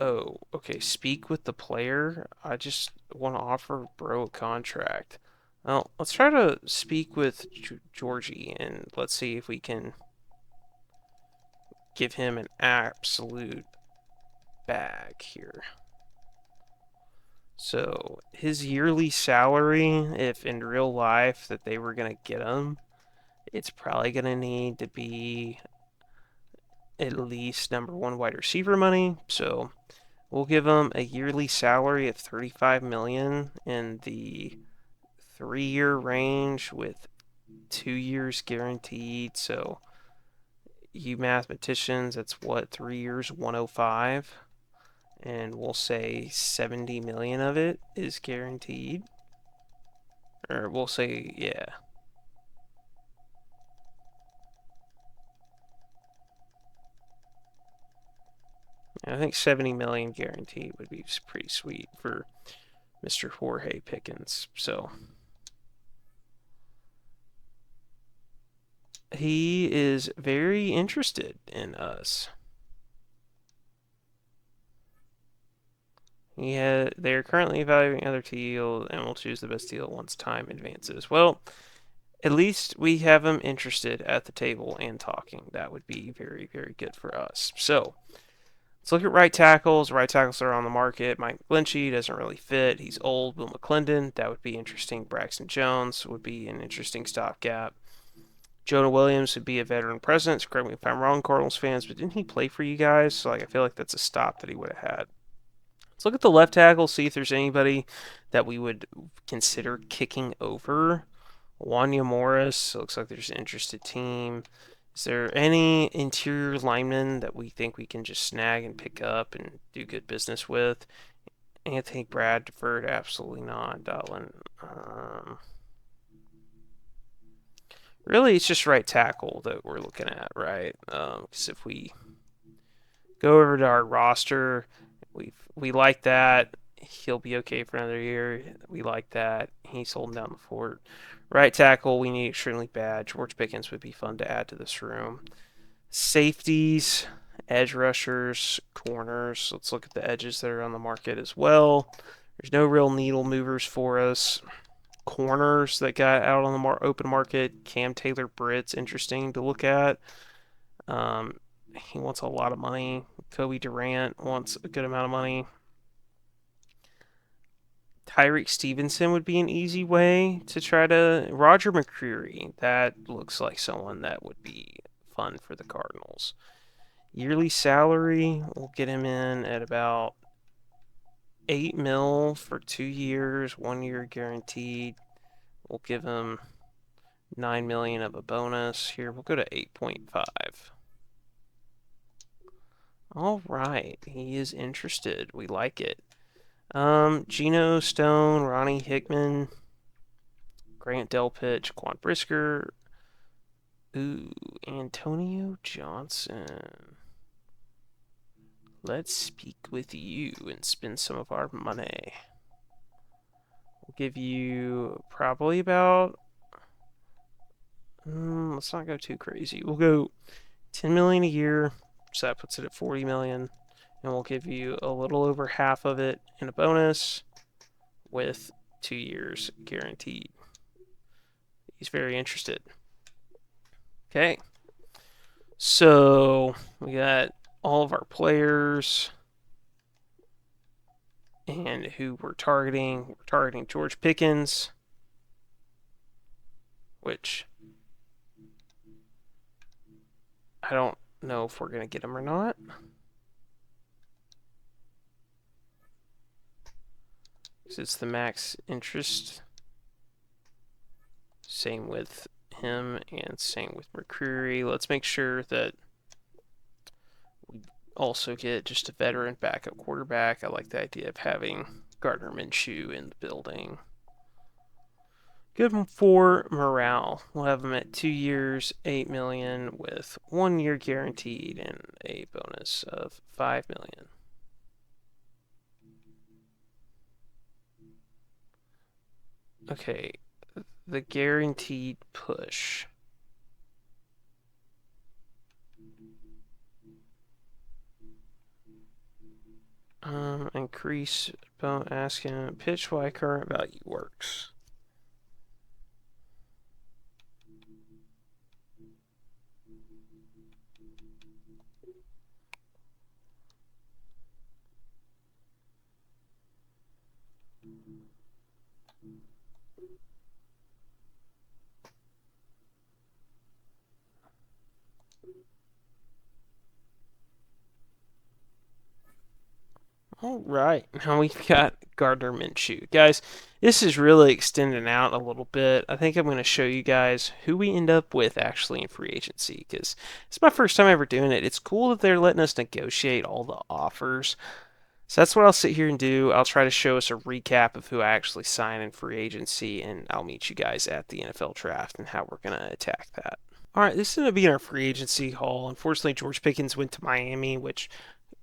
Speaker 1: okay, speak with the player. I just want to offer bro a contract. Well, let's try to speak with Georgie and let's see if we can give him an absolute bag here. So his yearly salary, if in real life that they were going to get him, it's probably going to need to be at least #1 wide receiver money. So we'll give him a yearly salary of $35 million in the 3-year range with 2 years guaranteed. So you mathematicians, that's what, 3 years, 105. and we'll say 70 million of it is guaranteed. Or we'll say, yeah. I think 70 million guaranteed would be pretty sweet for Mr. Jorge Pickens. So he is very interested in us. They are currently evaluating other deals and will choose the best deal once time advances. Well, at least we have him interested at the table and talking. That would be very, very good for us. So let's look at right tackles. Right tackles are on the market. Mike Lynchy doesn't really fit. He's old. Will McClendon, that would be interesting. Braxton Jones would be an interesting stopgap. Jonah Williams would be a veteran presence. Correct me if I'm wrong, Cardinals fans, but didn't he play for you guys? So I feel like that's a stop that he would have had. Let's look at the left tackle, see if there's anybody that we would consider kicking over. Wanya Morris, looks like there's an interested team. Is there any interior linemen that we think we can just snag and pick up and do good business with? Anthony Bradford, absolutely not. Dotlin. Really, it's just right tackle that we're looking at, right? Because if we go over to our roster, we like that. He'll be okay for another year. We like that. He's holding down the fort. Right tackle, we need extremely bad. George Pickens would be fun to add to this room. Safeties, edge rushers, corners. Let's look at the edges that are on the market as well. There's no real needle movers for us. Corners that got out on the open market. Cam Taylor-Britt's interesting to look at. He wants a lot of money. Kobe Durant wants a good amount of money. Tyreek Stevenson would be an easy way to try to. Roger McCreary, that looks like someone that would be fun for the Cardinals. Yearly salary, we'll get him in at about 8 mil for 2 years, 1 year guaranteed. We'll give him 9 million of a bonus. Here, we'll go to 8.5. All right, he is interested. We like it. Geno Stone, Ronnie Hickman, Grant Delpit, Quan Brisker. Ooh, Antonio Johnson. Let's speak with you and spend some of our money. We'll give you probably about. Let's not go too crazy. We'll go 10 million a year, so that puts it at 40 million. And we'll give you a little over half of it in a bonus with 2 years guaranteed. He's very interested. Okay. So we got all of our players and who we're targeting. We're targeting George Pickens, which I don't know if we're going to get him or not. Because it's the max interest. Same with him and same with McCreary. Let's make sure that we also get just a veteran backup quarterback. I like the idea of having Gardner Minshew in the building. Good for morale. We'll have him at 2 years, 8 million with 1 year guaranteed and a bonus of 5 million. Okay, the guaranteed push. Increase, ask him, pitch why current value works. All right, now we've got Gardner Minshew. Guys, this is really extending out a little bit. I think I'm going to show you guys who we end up with actually in free agency because it's my first time ever doing it. It's cool that they're letting us negotiate all the offers. So that's what I'll sit here and do. I'll try to show us a recap of who I actually sign in free agency, and I'll meet you guys at the NFL draft and how we're going to attack that. All right, this is going to be our free agency haul. Unfortunately, George Pickens went to Miami, which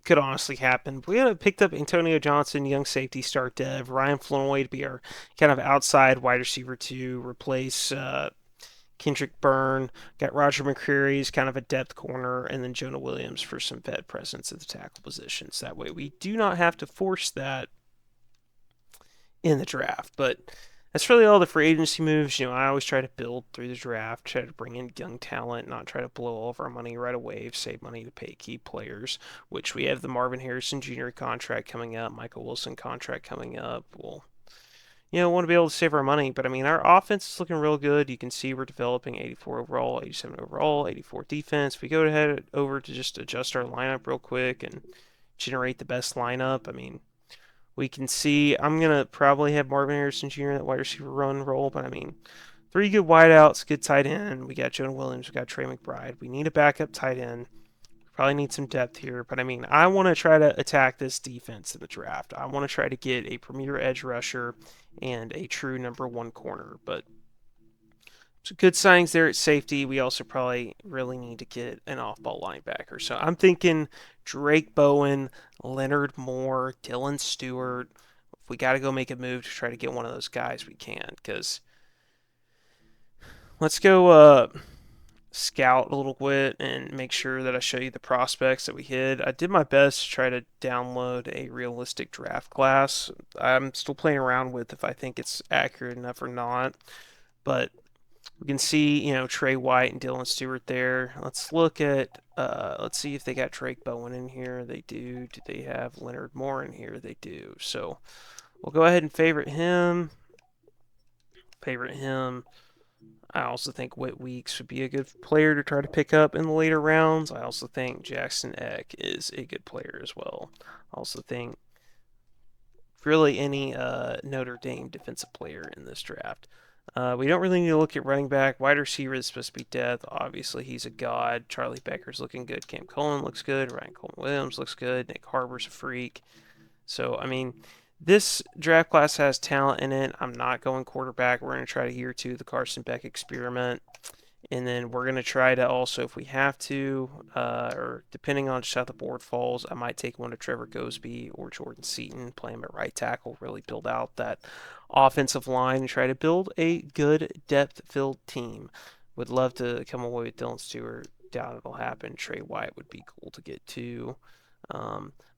Speaker 1: could honestly happen. We had picked up Antonio Johnson, young safety, start dev. Ryan Floyd to be our kind of outside wide receiver to replace Kendrick Byrne. Got Roger McCreary as kind of a depth corner, and then Jonah Williams for some vet presence at the tackle positions. That way we do not have to force that in the draft. But that's really all the free agency moves. I always try to build through the draft, try to bring in young talent, not try to blow all of our money right away, save money to pay key players, which we have the Marvin Harrison Jr. contract coming up, Michael Wilson contract coming up. Want to be able to save our money. But I mean, our offense is looking real good. You can see we're developing 84 overall, 87 overall, 84 defense. We go ahead over to just adjust our lineup real quick and generate the best lineup. I mean, we can see I'm gonna probably have Marvin Harrison Jr. that wide receiver run role, but I mean, three good wideouts, good tight end. We got Jonah Williams, we got Trey McBride. We need a backup tight end. Probably need some depth here, but I mean, I want to try to attack this defense in the draft. I want to try to get a premier edge rusher and a true number one corner. But some good signings there at safety. We also probably really need to get an off-ball linebacker. So I'm thinking Drake Bowen, Leonard Moore, Dylan Stewart. If we got to go make a move to try to get one of those guys, we can. Because let's go scout a little bit and make sure that I show you the prospects that we hit. I did my best to try to download a realistic draft class. I'm still playing around with if I think it's accurate enough or not. But we can see, Trey White and Dylan Stewart there. Let's look at, let's see if they got Drake Bowen in here. They do. Do they have Leonard Moore in here? They do. So we'll go ahead and favorite him. Favorite him. I also think Whit Weeks would be a good player to try to pick up in the later rounds. I also think Jackson Eck is a good player as well. I also think really any Notre Dame defensive player in this draft. We don't really need to look at running back. Wide receiver is supposed to be depth. Obviously, he's a god. Charlie Becker's looking good. Cam Coleman looks good. Ryan Coleman Williams looks good. Nick Harbor's a freak. So, I mean, this draft class has talent in it. I'm not going quarterback. We're going to try to adhere to the Carson Beck experiment. And then we're going to try to also, if we have to, or depending on just how the board falls, I might take one of Trevor Gosby or Jordan Seaton, play him at right tackle, really build out that offensive line and try to build a good depth-filled team. Would love to come away with Dylan Stewart. Doubt it'll happen. Trey White would be cool to get too.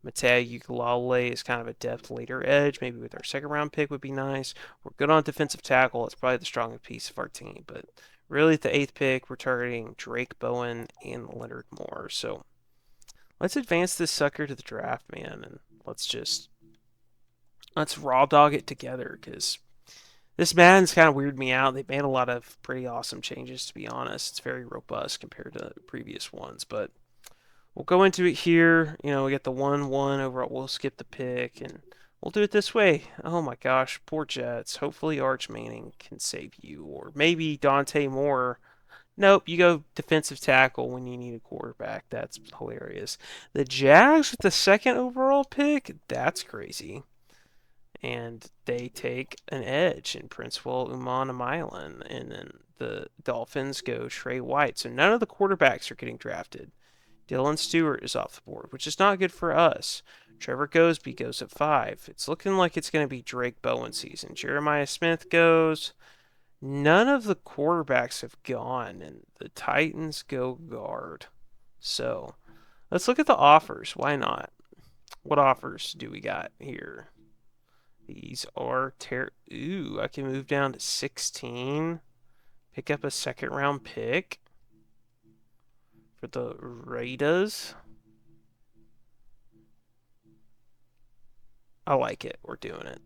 Speaker 1: Mateo Ukulele is kind of a depth later edge. Maybe with our second round pick would be nice. We're good on defensive tackle. It's probably the strongest piece of our team. But really, at the 8th pick, we're targeting Drake Bowen and Leonard Moore. So let's advance this sucker to the draft, man, and let's raw dog it together because this Madden's kind of weirded me out. They've made a lot of pretty awesome changes, to be honest. It's very robust compared to previous ones, but we'll go into it here. We get the 1-1 overall. We'll skip the pick, and we'll do it this way. Oh my gosh, poor Jets. Hopefully Arch Manning can save you, or maybe Dante Moore. Nope, you go defensive tackle when you need a quarterback. That's hilarious. The Jags with the 2nd overall pick? That's crazy. And they take an edge in Principal Umanamilan. And then the Dolphins go Trey White. So none of the quarterbacks are getting drafted. Dylan Stewart is off the board, which is not good for us. Trevor Gosby goes at 5. It's looking like it's going to be Drake Bowen season. Jeremiah Smith goes. None of the quarterbacks have gone, and the Titans go guard. So let's look at the offers. Why not? What offers do we got here? These are Ooh, I can move down to 16. Pick up a 2nd round pick for the Raiders. I like it. We're doing it.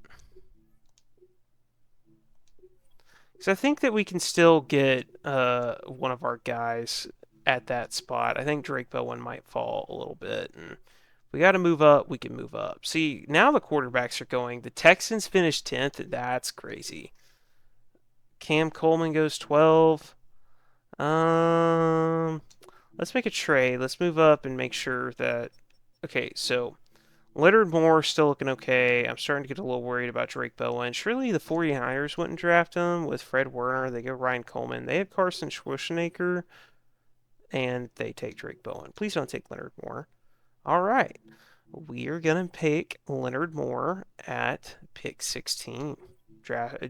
Speaker 1: Because I think that we can still get one of our guys at that spot. I think Drake Bowen might fall a little bit. And if we got to move up, we can move up. See, now the quarterbacks are going. The Texans finished 10th. That's crazy. Cam Coleman goes 12. Let's make a trade. Let's move up and make sure that... Okay, so Leonard Moore still looking okay. I'm starting to get a little worried about Drake Bowen. Surely the 49ers wouldn't draft him with Fred Warner. They go Ryan Coleman. They have Carson Schwarzenegger, and they take Drake Bowen. Please don't take Leonard Moore. All right. We are going to pick Leonard Moore at pick 16.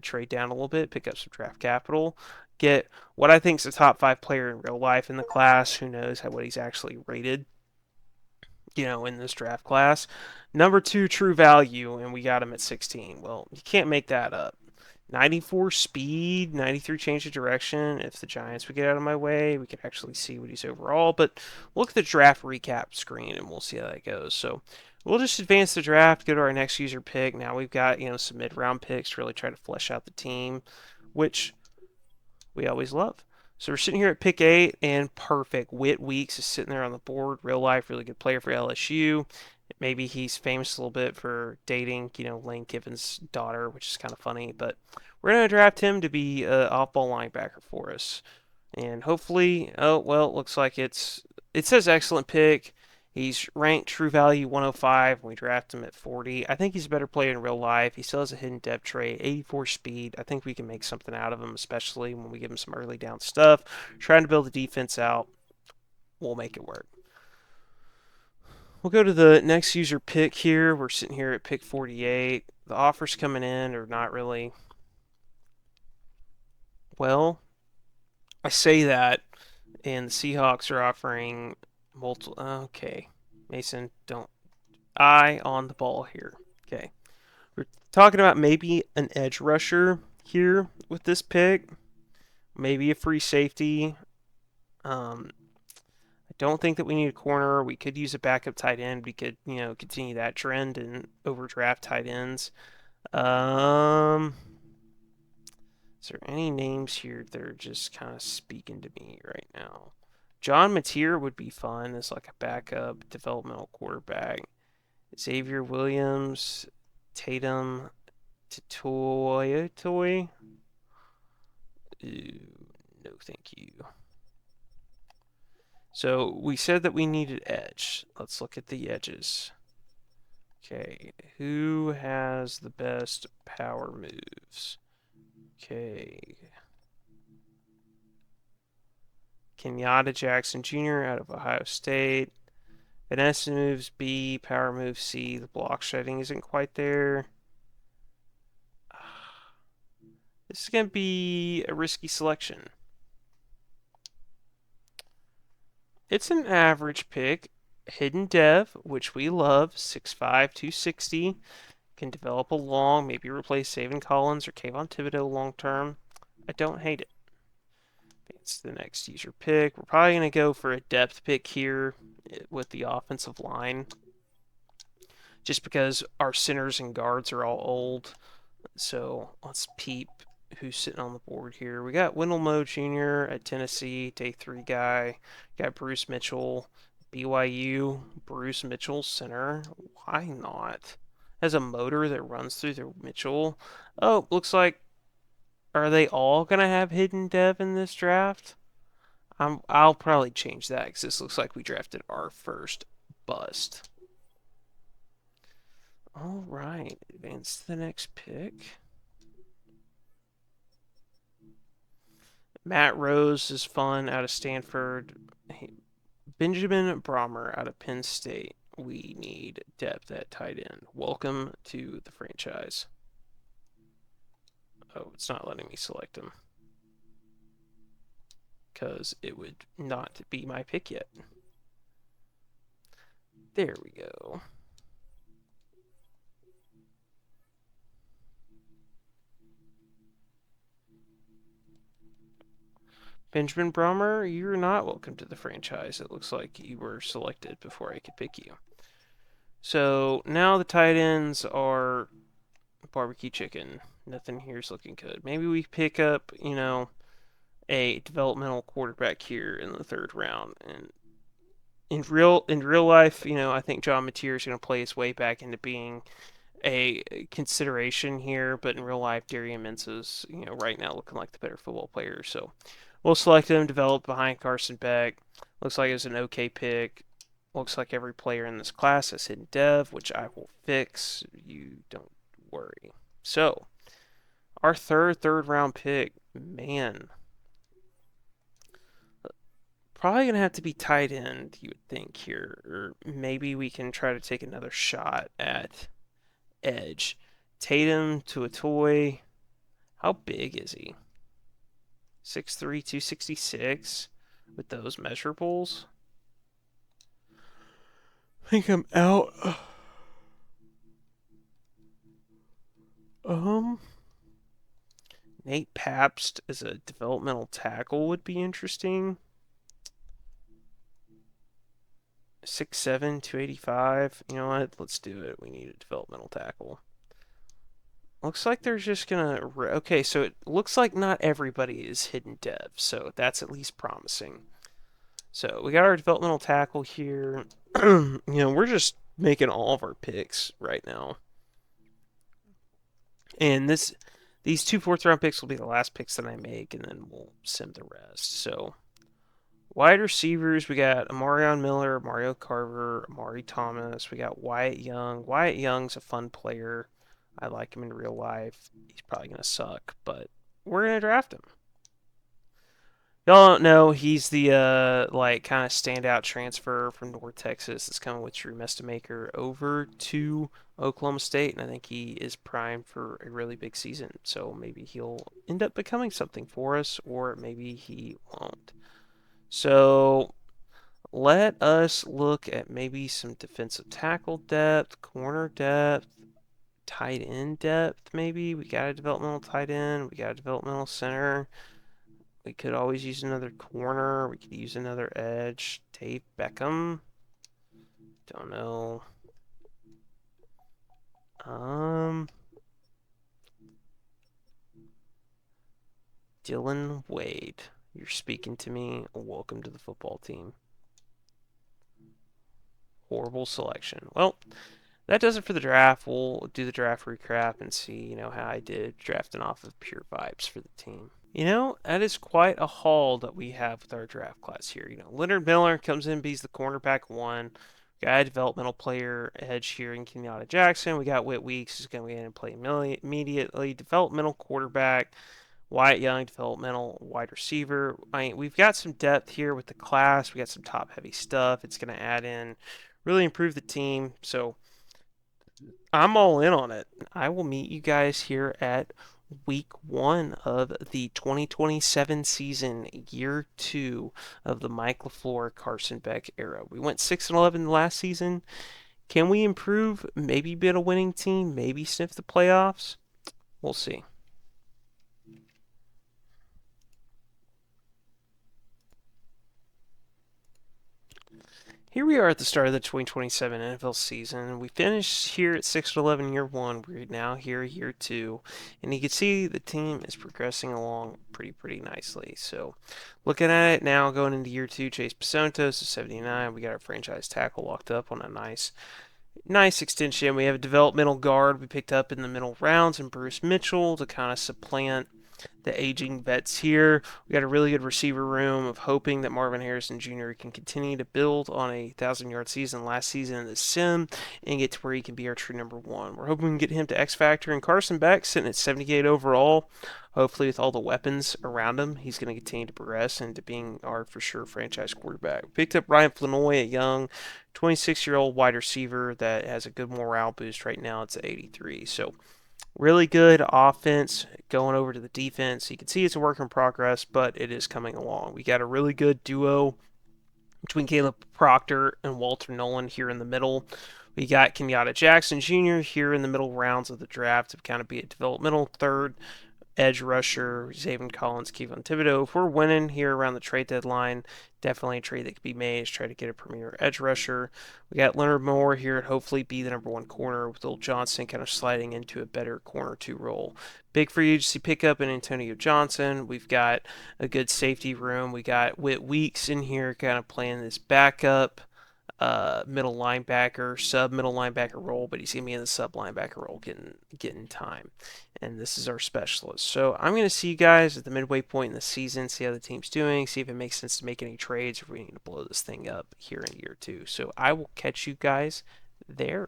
Speaker 1: Trade down a little bit, pick up some draft capital, get what I think is a top 5 player in real life in the class. Who knows what he's actually rated, in this draft class. Number 2 true value, and we got him at 16. Well, you can't make that up. 94 speed, 93 change of direction. If the Giants would get out of my way, we could actually see what he's overall. But look at the draft recap screen, and we'll see how that goes. So we'll just advance the draft, go to our next user pick. Now we've got some mid-round picks to really try to flesh out the team, which we always love. So we're sitting here at pick 8, and perfect. Whit Weeks is sitting there on the board. Real life, really good player for LSU. Maybe he's famous a little bit for dating, Lane Kiffin's daughter, which is kind of funny. But we're going to draft him to be an off-ball linebacker for us. And hopefully, oh, well, it looks like it says excellent pick. He's ranked true value 105. We draft him at 40. I think he's a better player in real life. He still has a hidden depth trait, 84 speed. I think we can make something out of him, especially when we give him some early down stuff. Trying to build the defense out. We'll make it work. We'll go to the next user pick here. We're sitting here at pick 48. The offers coming in are not really... Well, I say that, and the Seahawks are offering multiple... Okay, Mason, don't... Eye on the ball here. Okay. We're talking about maybe an edge rusher here with this pick. Maybe a free safety. I don't think that we need a corner. We could use a backup tight end. We could, continue that trend and overdraft tight ends. Is there any names here that are just kind of speaking to me right now? John Mateer would be fun as like a backup developmental quarterback. Xavier Williams, Tatum, Toy. No, thank you. So we said that we needed edge. Let's look at the edges. Okay, who has the best power moves? Okay. Kenyatta Jackson Jr. out of Ohio State. Finesse moves B, power moves C. The block shedding isn't quite there. This is going to be a risky selection. It's an average pick. Hidden Dev, which we love, 6'5", 260. Can develop a long, maybe replace Savin Collins or Kayvon Thibodeau long term. I don't hate it. It's the next user pick. We're probably going to go for a depth pick here with the offensive line. Just because our centers and guards are all old. So let's peep who's sitting on the board here. We got Wendell Moe Jr. at Tennessee, day 3 guy. Got Bruce Mitchell, BYU. Bruce Mitchell, center. Why not? Has a motor that runs through the Mitchell. Oh, looks like... Are they all going to have hidden dev in this draft? I'll probably change that because this looks like we drafted our first bust. All right, advance to the next pick. Matt Rose is fun out of Stanford. Benjamin Brahmer out of Penn State. We need depth at tight end. Welcome to the franchise. Oh, it's not letting me select him. Because it would not be my pick yet. There we go. Benjamin Brahmer, you're not welcome to the franchise. It looks like you were selected before I could pick you. So now the tight ends are barbecue chicken. Nothing here's looking good. Maybe we pick up, a developmental quarterback here in the 3rd round. And in real life, I think John Mateer is going to play his way back into being a consideration here. But in real life, Darian Mintz, right now looking like the better football player. So we'll select him, developed behind Carson Beck. Looks like it's an okay pick. Looks like every player in this class has hidden dev, which I will fix. You don't worry. So, our third round pick, man, probably going to have to be tight end, you would think here. Or maybe we can try to take another shot at edge. Tatum to a toy. How big is he? 6'3", 266 with those measurables. I think I'm out. Nate Pabst as a developmental tackle would be interesting. 6'7", 285. You know what? Let's do it. We need a developmental tackle. Looks like they're just gonna... Okay, so it looks like not everybody is hidden dev, so that's at least promising. So we got our developmental tackle here. We're just making all of our picks right now. And these 2 4th-round picks will be the last picks that I make, and then we'll sim the rest. So wide receivers, we got Amarion Miller, Mario Carver, Amari Thomas. We got Wyatt Young. Wyatt Young's a fun player. I like him in real life. He's probably going to suck, but we're going to draft him. Y'all don't know, he's the kind of standout transfer from North Texas that's coming with Drew Mestamaker over to Oklahoma State, and I think he is primed for a really big season. So maybe he'll end up becoming something for us, or maybe he won't. So let us look at maybe some defensive tackle depth, corner depth, tight end depth maybe. We got a developmental tight end, we got a developmental center. We could always use another corner. We could use another edge. Dave Beckham. Don't know. Dylan Wade. You're speaking to me. Welcome to the football team. Horrible selection. Well, that does it for the draft. We'll do the draft recap and see, how I did drafting off of pure vibes for the team. That is quite a haul that we have with our draft class here. Leonard Miller comes in, he's the cornerback 1. We got a developmental player edge here in Kenyatta Jackson. We got Whit Weeks who's going to get in and play immediately. Developmental quarterback. Wyatt Young, developmental wide receiver. We've got some depth here with the class. We got some top-heavy stuff. It's going to add in, really improve the team. So I'm all in on it. I will meet you guys here at week 1 of the 2027 season, year 2 of the Mike LaFleur, Carson Beck era. We went 6-11 last season. Can we improve? Maybe be a winning team? Maybe sniff the playoffs? We'll see. Here we are at the start of the 2027 NFL season. We finished here at 6-11 year 1. We're now here year 2. And you can see the team is progressing along pretty nicely. So looking at it now going into year 2, Chase Pesontos is 79. We got our franchise tackle locked up on a nice extension. We have a developmental guard we picked up in the middle rounds and Bruce Mitchell to kind of supplant the aging vets here. We got a really good receiver room of hoping that Marvin Harrison Jr. can continue to build on a 1,000-yard season last season in the sim and get to where he can be our true number 1. We're hoping we can get him to X Factor, and Carson Beck sitting at 78 overall. Hopefully with all the weapons around him, he's going to continue to progress into being our for sure franchise quarterback. We picked up Ryan Flanoy, a young 26-year-old wide receiver that has a good morale boost right now. It's at 83. So really good offense going over to the defense. You can see it's a work in progress, but it is coming along. We got a really good duo between Caleb Proctor and Walter Nolan here in the middle. We got Kenyatta Jackson Jr. here in the middle rounds of the draft to kind of be a developmental third edge rusher, Zaven Collins, Kevon Thibodeau. If we're winning here around the trade deadline, definitely a trade that could be made is try to get a premier edge rusher. We got Leonard Moore here to hopefully be the number 1 corner with Will Johnson kind of sliding into a better corner 2 role. Big free agency pickup in Antonio Johnson. We've got a good safety room. We got Whit Weeks in here kind of playing this backup middle linebacker, sub middle linebacker role, but he's going to be in the sub linebacker role getting time. And this is our specialist. So I'm going to see you guys at the midway point in the season, see how the team's doing, see if it makes sense to make any trades, or if we need to blow this thing up here in year 2. So I will catch you guys there.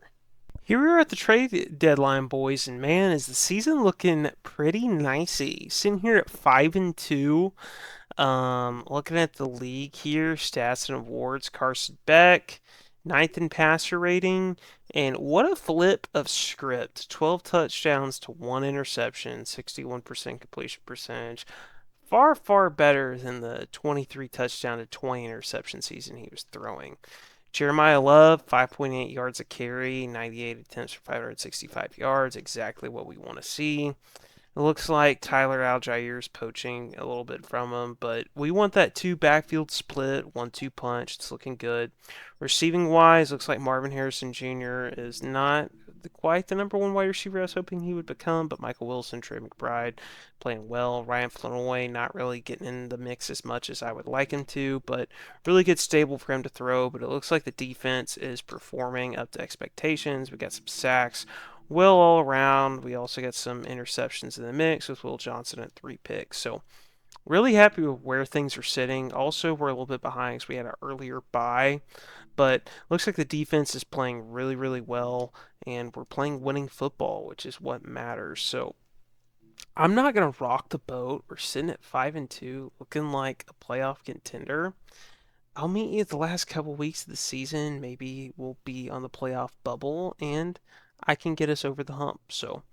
Speaker 1: Here we are at the trade deadline, boys, and man, is the season looking pretty nicey. Sitting here at 5-2. Looking at the league here, stats and awards, Carson Beck, ninth in passer rating, and what a flip of script. 12 touchdowns to 1 interception, 61% completion percentage. Far, far better than the 23 touchdown to 20 interception season he was throwing. Jeremiah Love, 5.8 yards a carry, 98 attempts for 565 yards, exactly what we want to see. It looks like Tyler Algier is poaching a little bit from him, but we want that 2 backfield split, 1-2 punch. It's looking good. Receiving wise, looks like Marvin Harrison Jr. is not quite the number 1 wide receiver I was hoping he would become, but Michael Wilson, Trey McBride playing well. Ryan Flanoy not really getting in the mix as much as I would like him to, but really good stable for him to throw. But it looks like the defense is performing up to expectations. We got some sacks well all around. We also got some interceptions in the mix with Will Johnson at 3 picks. So really happy with where things are sitting. Also, we're a little bit behind because we had an earlier bye, but looks like the defense is playing really, really well, and we're playing winning football, which is what matters. So I'm not gonna rock the boat. We're sitting at 5-2, looking like a playoff contender. I'll meet you at the last couple weeks of the season. Maybe we'll be on the playoff bubble, and I can get us over the hump. So,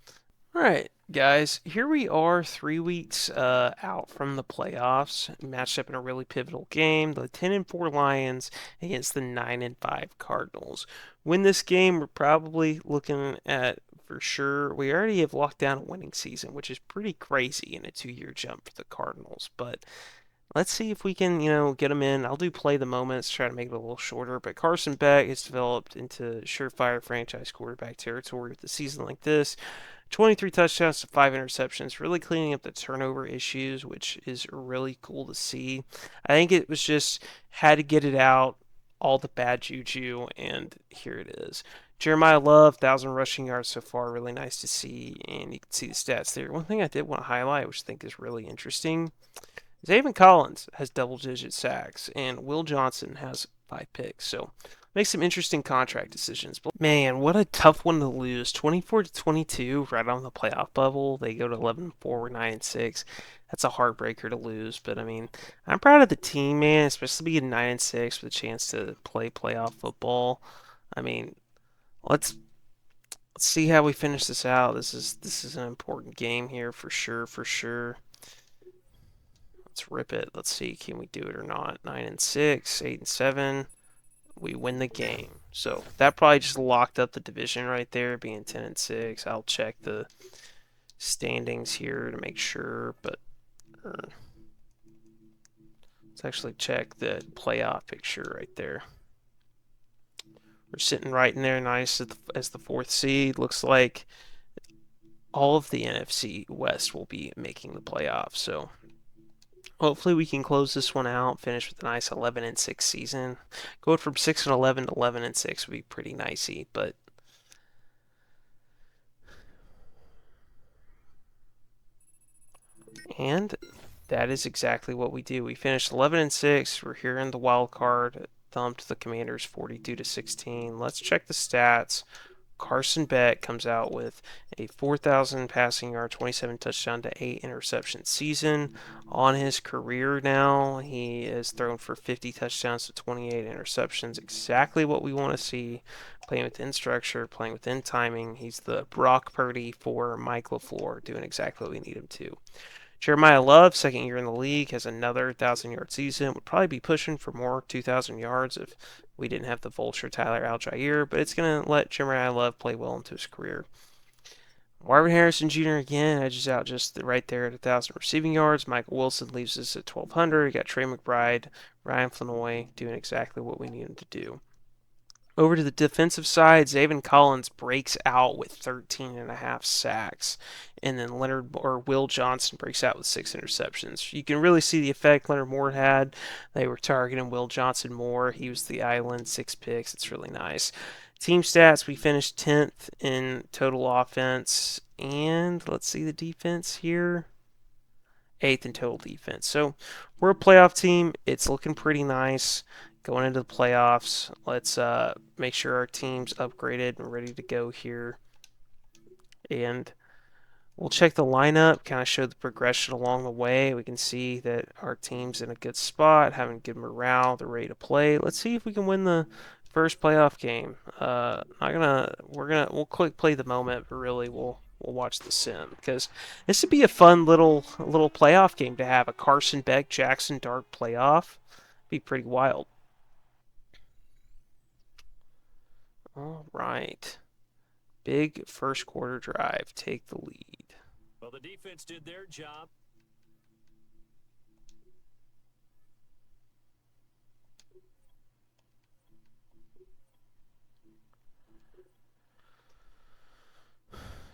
Speaker 1: all right, guys, here we are 3 weeks out from the playoffs, matched up in a really pivotal game. The 10-4 Lions against the 9-5 Cardinals. Win this game, we're probably looking at for sure. We already have locked down a winning season, which is pretty crazy in a 2-year jump for the Cardinals. But let's see if we can, get them in. I'll do play the moments, try to make it a little shorter. But Carson Beck has developed into surefire franchise quarterback territory with a season like this. 23 touchdowns to 5 interceptions, really cleaning up the turnover issues, which is really cool to see. I think it was just had to get it out, all the bad juju, and here it is. Jeremiah Love, 1,000 rushing yards so far, really nice to see, and you can see the stats there. One thing I did want to highlight, which I think is really interesting, Zaven Collins has double-digit sacks, and Will Johnson has 5 picks. So make some interesting contract decisions. But man, what a tough one to lose. 24-22, right on the playoff bubble. They go to 11-4, we're 9-6. That's a heartbreaker to lose. But I mean, I'm proud of the team, man, especially being 9-6 with a chance to play playoff football. I mean, let's see how we finish this out. This is an important game here for sure, for sure. Let's rip it. Let's see, can we do it or not? 9-6, 8-7. We win the game. So that probably just locked up the division right there, being 10-6. I'll check the standings here to make sure, but let's actually check the playoff picture right there. We're sitting right in there, nice as the 4th seed. Looks like all of the NFC West will be making the playoffs. So hopefully we can close this one out, finish with a nice 11-6 season. Going from 6-11 to 11-6 would be pretty nicey, but and that is exactly what we do. We finished 11-6. We're here in the wild card. Thumped the Commanders 42-16. Let's check the stats. Carson Beck comes out with a 4,000 passing yard, 27 touchdown to 8 interception season. On his career now, he has thrown for 50 touchdowns to 28 interceptions. Exactly what we want to see. Playing within structure, playing within timing. He's the Brock Purdy for Mike LaFleur, doing exactly what we need him to. Jeremiah Love, second year in the league, has another 1,000-yard season. Would probably be pushing for more 2,000 yards if we didn't have the vulture Tyler Algier, but it's going to let Jeremiah Love play well into his career. Marvin Harrison Jr. again edges out just right there at 1,000 receiving yards. Michael Wilson leaves us at 1,200. You got Trey McBride, Ryan Flanoy doing exactly what we need him to do. Over to the defensive side, Zaven Collins breaks out with 13.5 sacks. And then Will Johnson breaks out with 6 interceptions. You can really see the effect Leonard Moore had. They were targeting Will Johnson more. He was the island, 6 picks. It's really nice. Team stats, we finished 10th in total offense. And let's see the defense here. 8th in total defense. So we're a playoff team. It's looking pretty nice going into the playoffs. Let's make sure our team's upgraded and ready to go here. And we'll check the lineup, kind of show the progression along the way. We can see that our team's in a good spot, having good morale. They're ready to play. Let's see if we can win the first playoff game. We'll click play the moment, but really we'll watch the sim because this would be a fun little playoff game to have, a Carson Beck Jackson Dart playoff. Be pretty wild. All right. Big first quarter drive. Take the lead.
Speaker 2: Well, the defense did their job.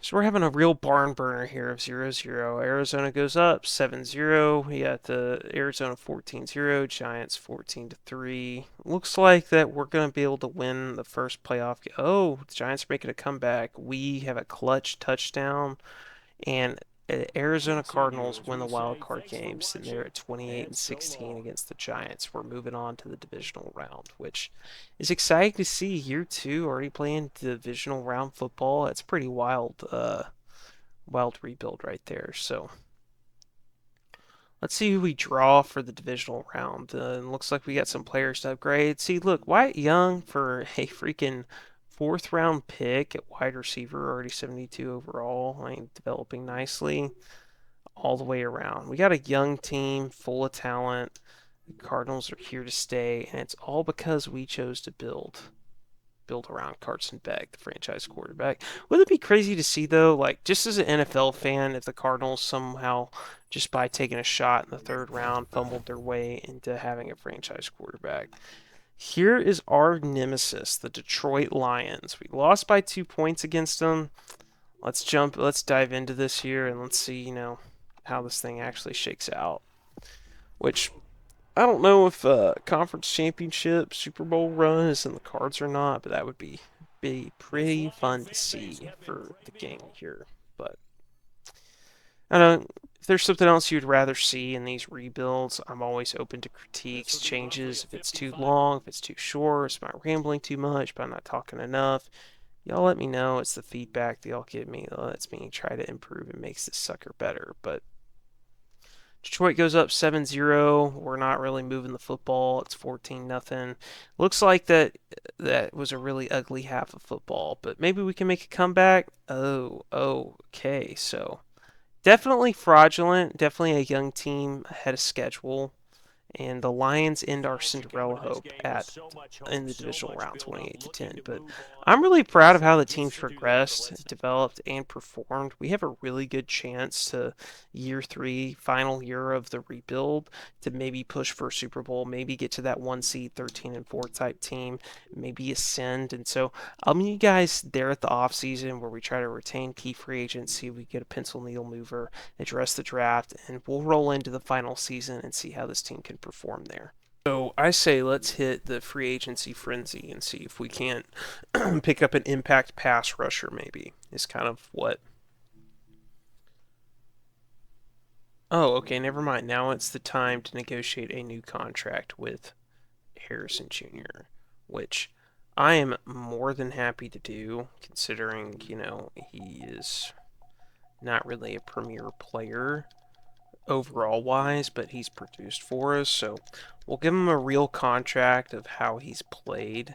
Speaker 1: So we're having a real barn burner here of 0-0. Arizona goes up 7-0. We got the Arizona 14-0, Giants 14-3. Looks like that we're going to be able to win the first playoff game. Oh, the Giants are making a comeback. We have a clutch touchdown, and Arizona Cardinals win the wild card games, and they're at 28-16 against the Giants. We're moving on to the divisional round, which is exciting to see. Year 2 already playing divisional round football. That's pretty wild, wild rebuild right there. So let's see who we draw for the divisional round. Looks like we got some players to upgrade. See, look, Wyatt Young for a freaking 4th round pick at wide receiver, already 72 overall. I mean, developing nicely all the way around. We got a young team full of talent. The Cardinals are here to stay, and it's all because we chose to build around Carson Beck, the franchise quarterback. Would it be crazy to see, though, like, just as an NFL fan, if the Cardinals somehow, just by taking a shot in the 3rd round, fumbled their way into having a franchise quarterback? Here is our nemesis, the Detroit Lions. We lost by 2 points against them. Let's dive into this here, and let's see, how this thing actually shakes out. Which, I don't know if conference championship, Super Bowl run is in the cards or not, but that would be pretty fun to see for the game here. But I don't know. If there's something else you'd rather see in these rebuilds, I'm always open to critiques, changes. If it's too long, if it's too short, if I'm rambling too much, but I'm not talking enough, y'all let me know. It's the feedback that y'all give me that lets me try to improve and makes this sucker better. But Detroit goes up 7-0. We're not really moving the football. It's 14-0. Looks like that was a really ugly half of football, but maybe we can make a comeback. Oh, okay. So definitely fraudulent. Definitely a young team ahead of schedule. And the Lions end our Cinderella hope in the divisional round 28-10. But I'm really proud of how the team's progressed, developed, and performed. We have a really good chance to year 3, final year of the rebuild, to maybe push for a Super Bowl, maybe get to that 1 seed, 13-4 type team, maybe ascend. And so I'll meet you guys there at the offseason where we try to retain key free agents, see if we get a pencil needle mover, address the draft, and we'll roll into the final season and see how this team can perform there. So I say let's hit the free agency frenzy and see if we can't pick up an impact pass rusher, maybe, is kind of what. Oh, okay, never mind. Now it's the time to negotiate a new contract with Harrison Jr., which I am more than happy to do, considering, he is not really a premier player overall wise, but he's produced for us, so we'll give him a real contract of how he's played,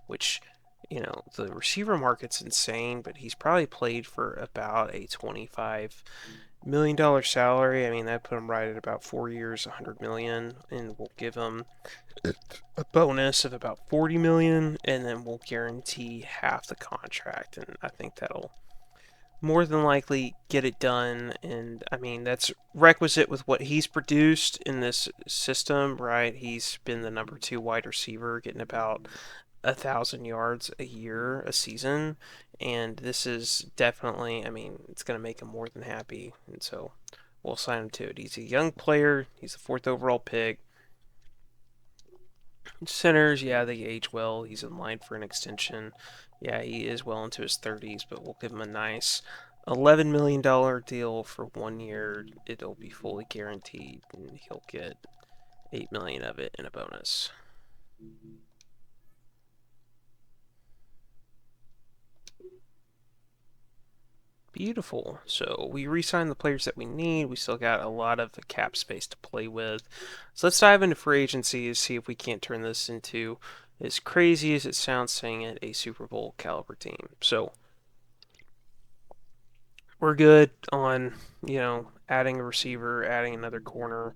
Speaker 1: which, the receiver market's insane, but he's probably played for about a $25 million salary. I mean, that put him right at about 4 years, 100 million, and we'll give him a bonus of about 40 million, and then we'll guarantee half the contract, and I think that'll more than likely get it done. And I mean, that's requisite with what he's produced in this system, right? He's been the number 2 wide receiver, getting about 1,000 yards a year, a season, and this is definitely, I mean, it's going to make him more than happy, and so we'll sign him to it. He's a young player. He's the fourth overall pick. Centers, yeah, they age well. He's in line for an extension. Yeah, he is well into his 30s, but we'll give him a nice $11 million deal for 1 year. It'll be fully guaranteed, and he'll get $8 million of it in a bonus. Beautiful. So we re-signed the players that we need. We still got a lot of cap space to play with. So let's dive into free agency and see if we can't turn this into, as crazy as it sounds saying it, a Super Bowl caliber team. So we're good on, adding a receiver, adding another corner.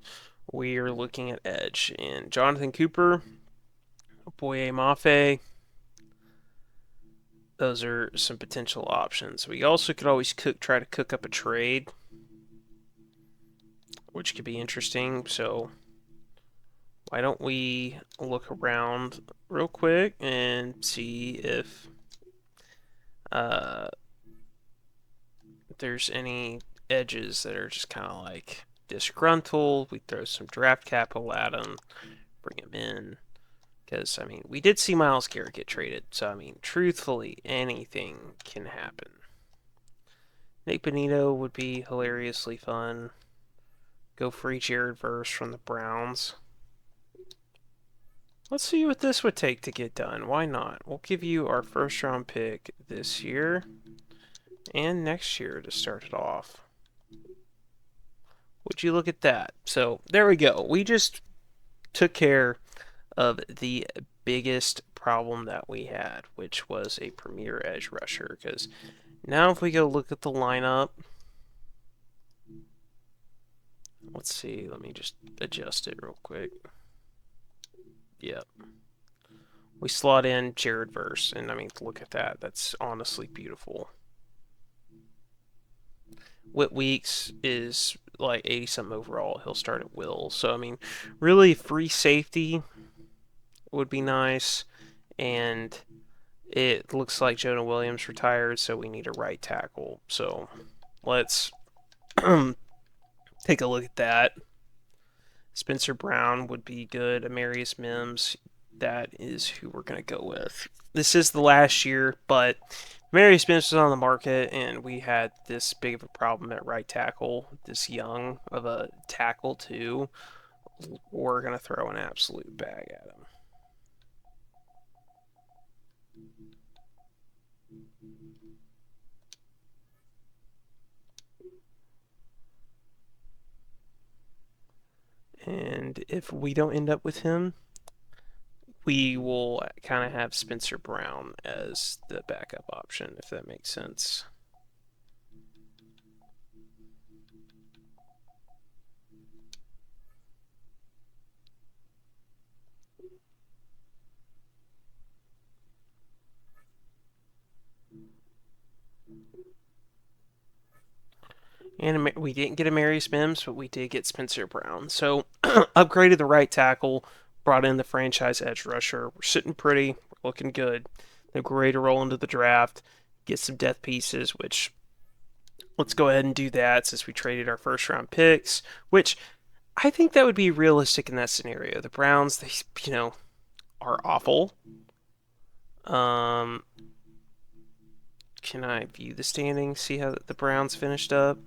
Speaker 1: We are looking at edge. And Jonathan Cooper, Boye Mafe, those are some potential options. We also could always try to cook up a trade, which could be interesting. So why don't we look around real quick and see if there's any edges that are just kind of like disgruntled. We throw some draft capital at them, bring him in. Because, I mean, we did see Myles Garrett get traded. So, I mean, truthfully, anything can happen. Nate Bonito would be hilariously fun. Go free Jared Verse from the Browns. Let's see what this would take to get done. Why not? We'll give you our first round pick this year and next year to start it off. Would you look at that? So, there we go. We just took care of the biggest problem that we had, which was a premier edge rusher. Because now if we go look at the lineup, let's see, let me just adjust it real quick. Yep. We slot in Jared Verse, and I mean, look at that. That's honestly beautiful. Whit Weeks is like 80-something overall. He'll start at will. So, I mean, really free safety would be nice. And it looks like Jonah Williams retired, so we need a right tackle. So let's take a look at that. Spencer Brown would be good. Amarius Mims, that is who we're going to go with. This is the last year, but Amarius Mims was on the market, and we had this big of a problem at right tackle, this young of a tackle, too. We're going to throw an absolute bag at him. And if we don't end up with him, we will kind of have Spencer Brown as the backup option, if that makes sense. And we didn't get Amarius Mims, but we did get Spencer Brown. So upgraded the right tackle, brought in the franchise edge rusher. We're sitting pretty. We're looking good. Then we're ready to roll into the draft, get some depth pieces, which let's go ahead and do that since we traded our first round picks, which I think that would be realistic in that scenario. The Browns, they, are awful. Can I view the standings, see how the Browns finished up?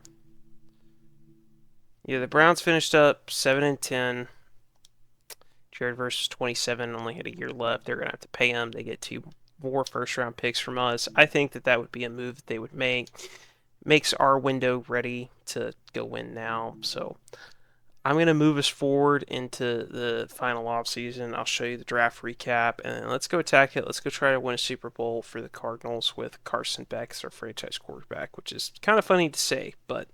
Speaker 1: Yeah, the Browns finished up 7-10. Jared versus 27, only had a year left. They're going to have to pay him. They get 2 more first-round picks from us. I think that would be a move that they would make. Makes our window ready to go win now. So I'm going to move us forward into the final offseason. I'll show you the draft recap, and let's go attack it. Let's go try to win a Super Bowl for the Cardinals with Carson Beck as our franchise quarterback, which is kind of funny to say, but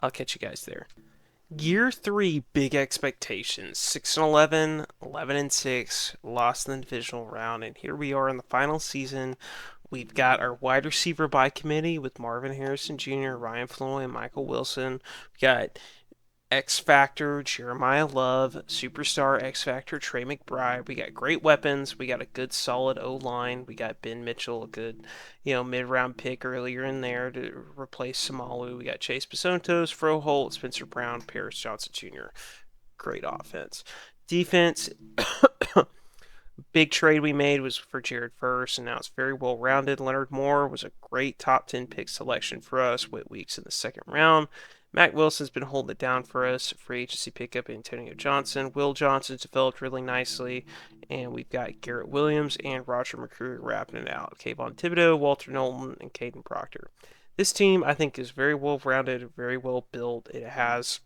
Speaker 1: I'll catch you guys there. Year 3, big expectations. 6-11, 11-6, lost in the divisional round, and here we are in the final season. We've got our wide receiver by committee with Marvin Harrison Jr., Ryan Floyd, and Michael Wilson. We got X Factor, Jeremiah Love, Superstar X Factor, Trey McBride. We got great weapons. We got a good solid O line. We got Ben Mitchell, a good, mid-round pick earlier in there to replace Samalu. We got Chase Basontos, Fro Holt, Spencer Brown, Paris Johnson Jr. Great offense. Defense, big trade we made was for Jared Verse, and now it's very well rounded. Leonard Moore was a great top 10 pick selection for us. Whit Weeks in the second round. Mac Wilson's been holding it down for us. Free agency pickup Antonio Johnson. Will Johnson's developed really nicely. And we've got Garrett Williams and Roger McCreary wrapping it out. Kayvon Thibodeau, Walter Knowlton, and Caden Proctor. This team, I think, is very well rounded, very well built. It has,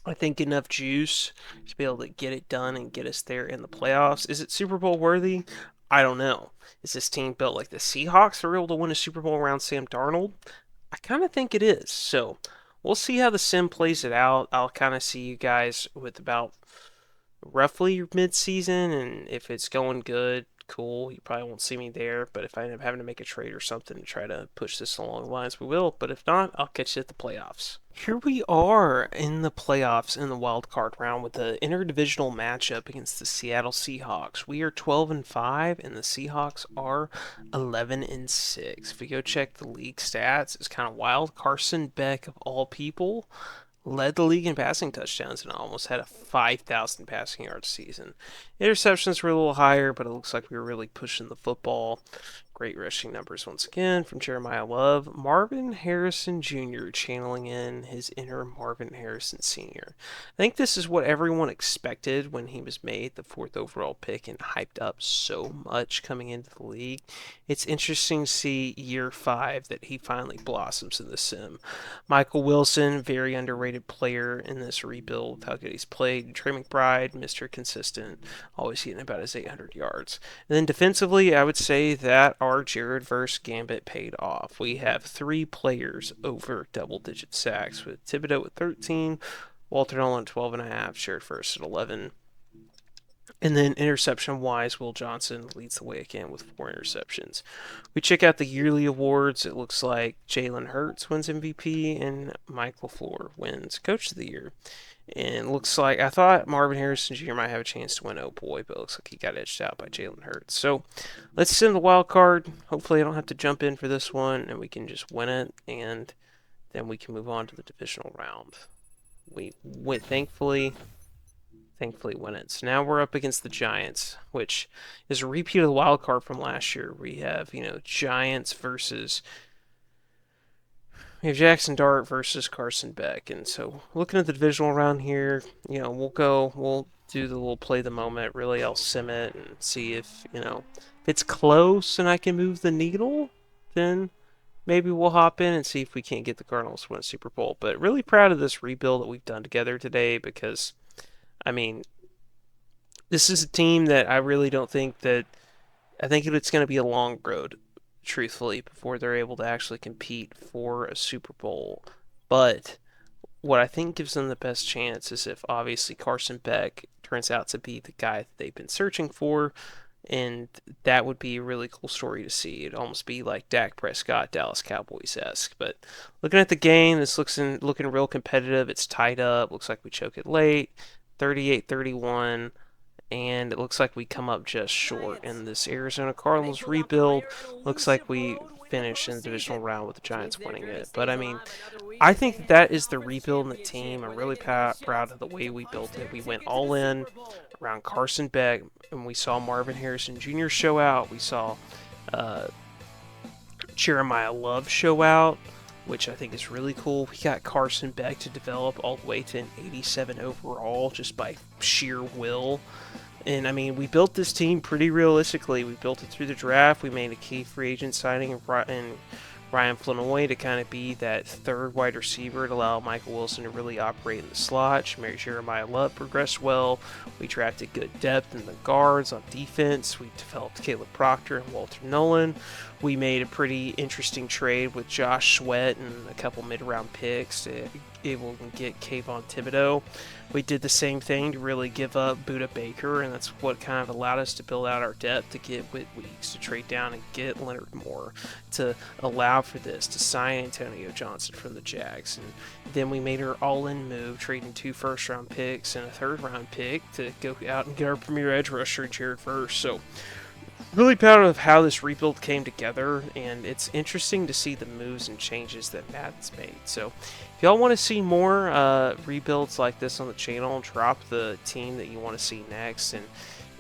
Speaker 1: I think, enough juice to be able to get it done and get us there in the playoffs. Is it Super Bowl worthy? I don't know. Is this team built like the Seahawks are able to win a Super Bowl around Sam Darnold? I kind of think it is. So we'll see how the sim plays it out. I'll kind of see you guys with about roughly mid-season, and if it's going good, cool. You probably won't see me there, but if I end up having to make a trade or something to try to push this along the lines, we will. But if not, I'll catch you at the playoffs. Here we are in the playoffs in the wild card round with the interdivisional matchup against the Seattle Seahawks. We are 12-5, and the Seahawks are 11-6. If we go check the league stats, it's kind of wild. Carson Beck, of all people, led the league in passing touchdowns and almost had a 5,000 passing yard season. Interceptions were a little higher, but it looks like we were really pushing the football. Great rushing numbers once again from Jeremiah Love. Marvin Harrison Jr. channeling in his inner Marvin Harrison Sr. I think this is what everyone expected when he was made the 4th overall pick and hyped up so much coming into the league. It's interesting to see year 5 that he finally blossoms in the sim. Michael Wilson, very underrated player in this rebuild, how good he's played. Trey McBride, Mr. Consistent, always getting about his 800 yards. And then defensively, I would say that our Jared Verse gambit paid off. We have 3 players over double-digit sacks, with Thibodeau at 13, Walter Nolan at 12.5, Jared Verse at 11. And then interception-wise, Will Johnson leads the way again with 4 interceptions. We check out the yearly awards. It looks like Jalen Hurts wins MVP and Mike LaFleur wins Coach of the Year. And it looks like, I thought Marvin Harrison Jr. might have a chance to win, oh boy, but it looks like he got edged out by Jalen Hurts. So let's send the wild card. Hopefully I don't have to jump in for this one, and we can just win it, and then we can move on to the divisional round. We went, thankfully win it. So now we're up against the Giants, which is a repeat of the wild card from last year. We have, Giants versus we have Jackson Dart versus Carson Beck. And so looking at the divisional round here, we'll do the little play the moment. Really, I'll sim it and see if it's close and I can move the needle, then maybe we'll hop in and see if we can't get the Cardinals to win a Super Bowl. But really proud of this rebuild that we've done together today, because this is a team that I really don't think that. I think it's going to be a long road, truthfully, before they're able to actually compete for a Super Bowl. But what I think gives them the best chance is if obviously Carson Beck turns out to be the guy that they've been searching for, and that would be a really cool story to see. It'd almost be like Dak Prescott, Dallas Cowboys-esque. But looking at the game, this looking real competitive. It's tied up. Looks like we choke it late, 38-31. And it looks like we come up just short in this Arizona Cardinals rebuild. Looks like we finish in the divisional round with the Giants winning it. But I think that is the rebuild in the team. I'm really proud of the way we built it. We went all in around Carson Beck, and we saw Marvin Harrison Jr. show out. We saw Jeremiah Love show out, which I think is really cool. We got Carson Beck to develop all the way to an 87 overall just by sheer will. And we built this team pretty realistically. We built it through the draft. We made a key free agent signing in Ryan Flanoy to kind of be that third wide receiver to allow Michael Wilson to really operate in the slot. Jeremiah Love progressed well. We drafted good depth in the guards on defense. We developed Caleb Proctor and Walter Nolan. We made a pretty interesting trade with Josh Sweat and a couple mid-round picks to able to get Kayvon Thibodeau. We did the same thing to really give up Buda Baker, and that's what kind of allowed us to build out our depth, to get Whit Weeks, to trade down and get Leonard Moore, to allow for this, to sign Antonio Johnson from the Jags. And then we made our all-in move, trading 2 first-round picks and a third-round pick to go out and get our premier edge rusher, Jared Verse. So really proud of how this rebuild came together, and it's interesting to see the moves and changes that Madden's made. So if y'all want to see more rebuilds like this on the channel, drop the team that you want to see next, and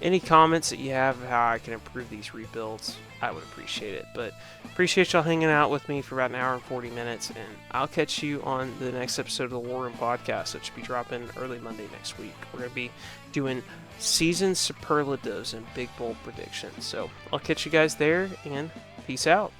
Speaker 1: any comments that you have of how I can improve these rebuilds, I would appreciate it. But appreciate y'all hanging out with me for about an hour and 40 minutes, and I'll catch you on the next episode of the War Room Podcast, that should be dropping early Monday next week. We're going to be doing season superlatives and big bold predictions. So I'll catch you guys there, and peace out.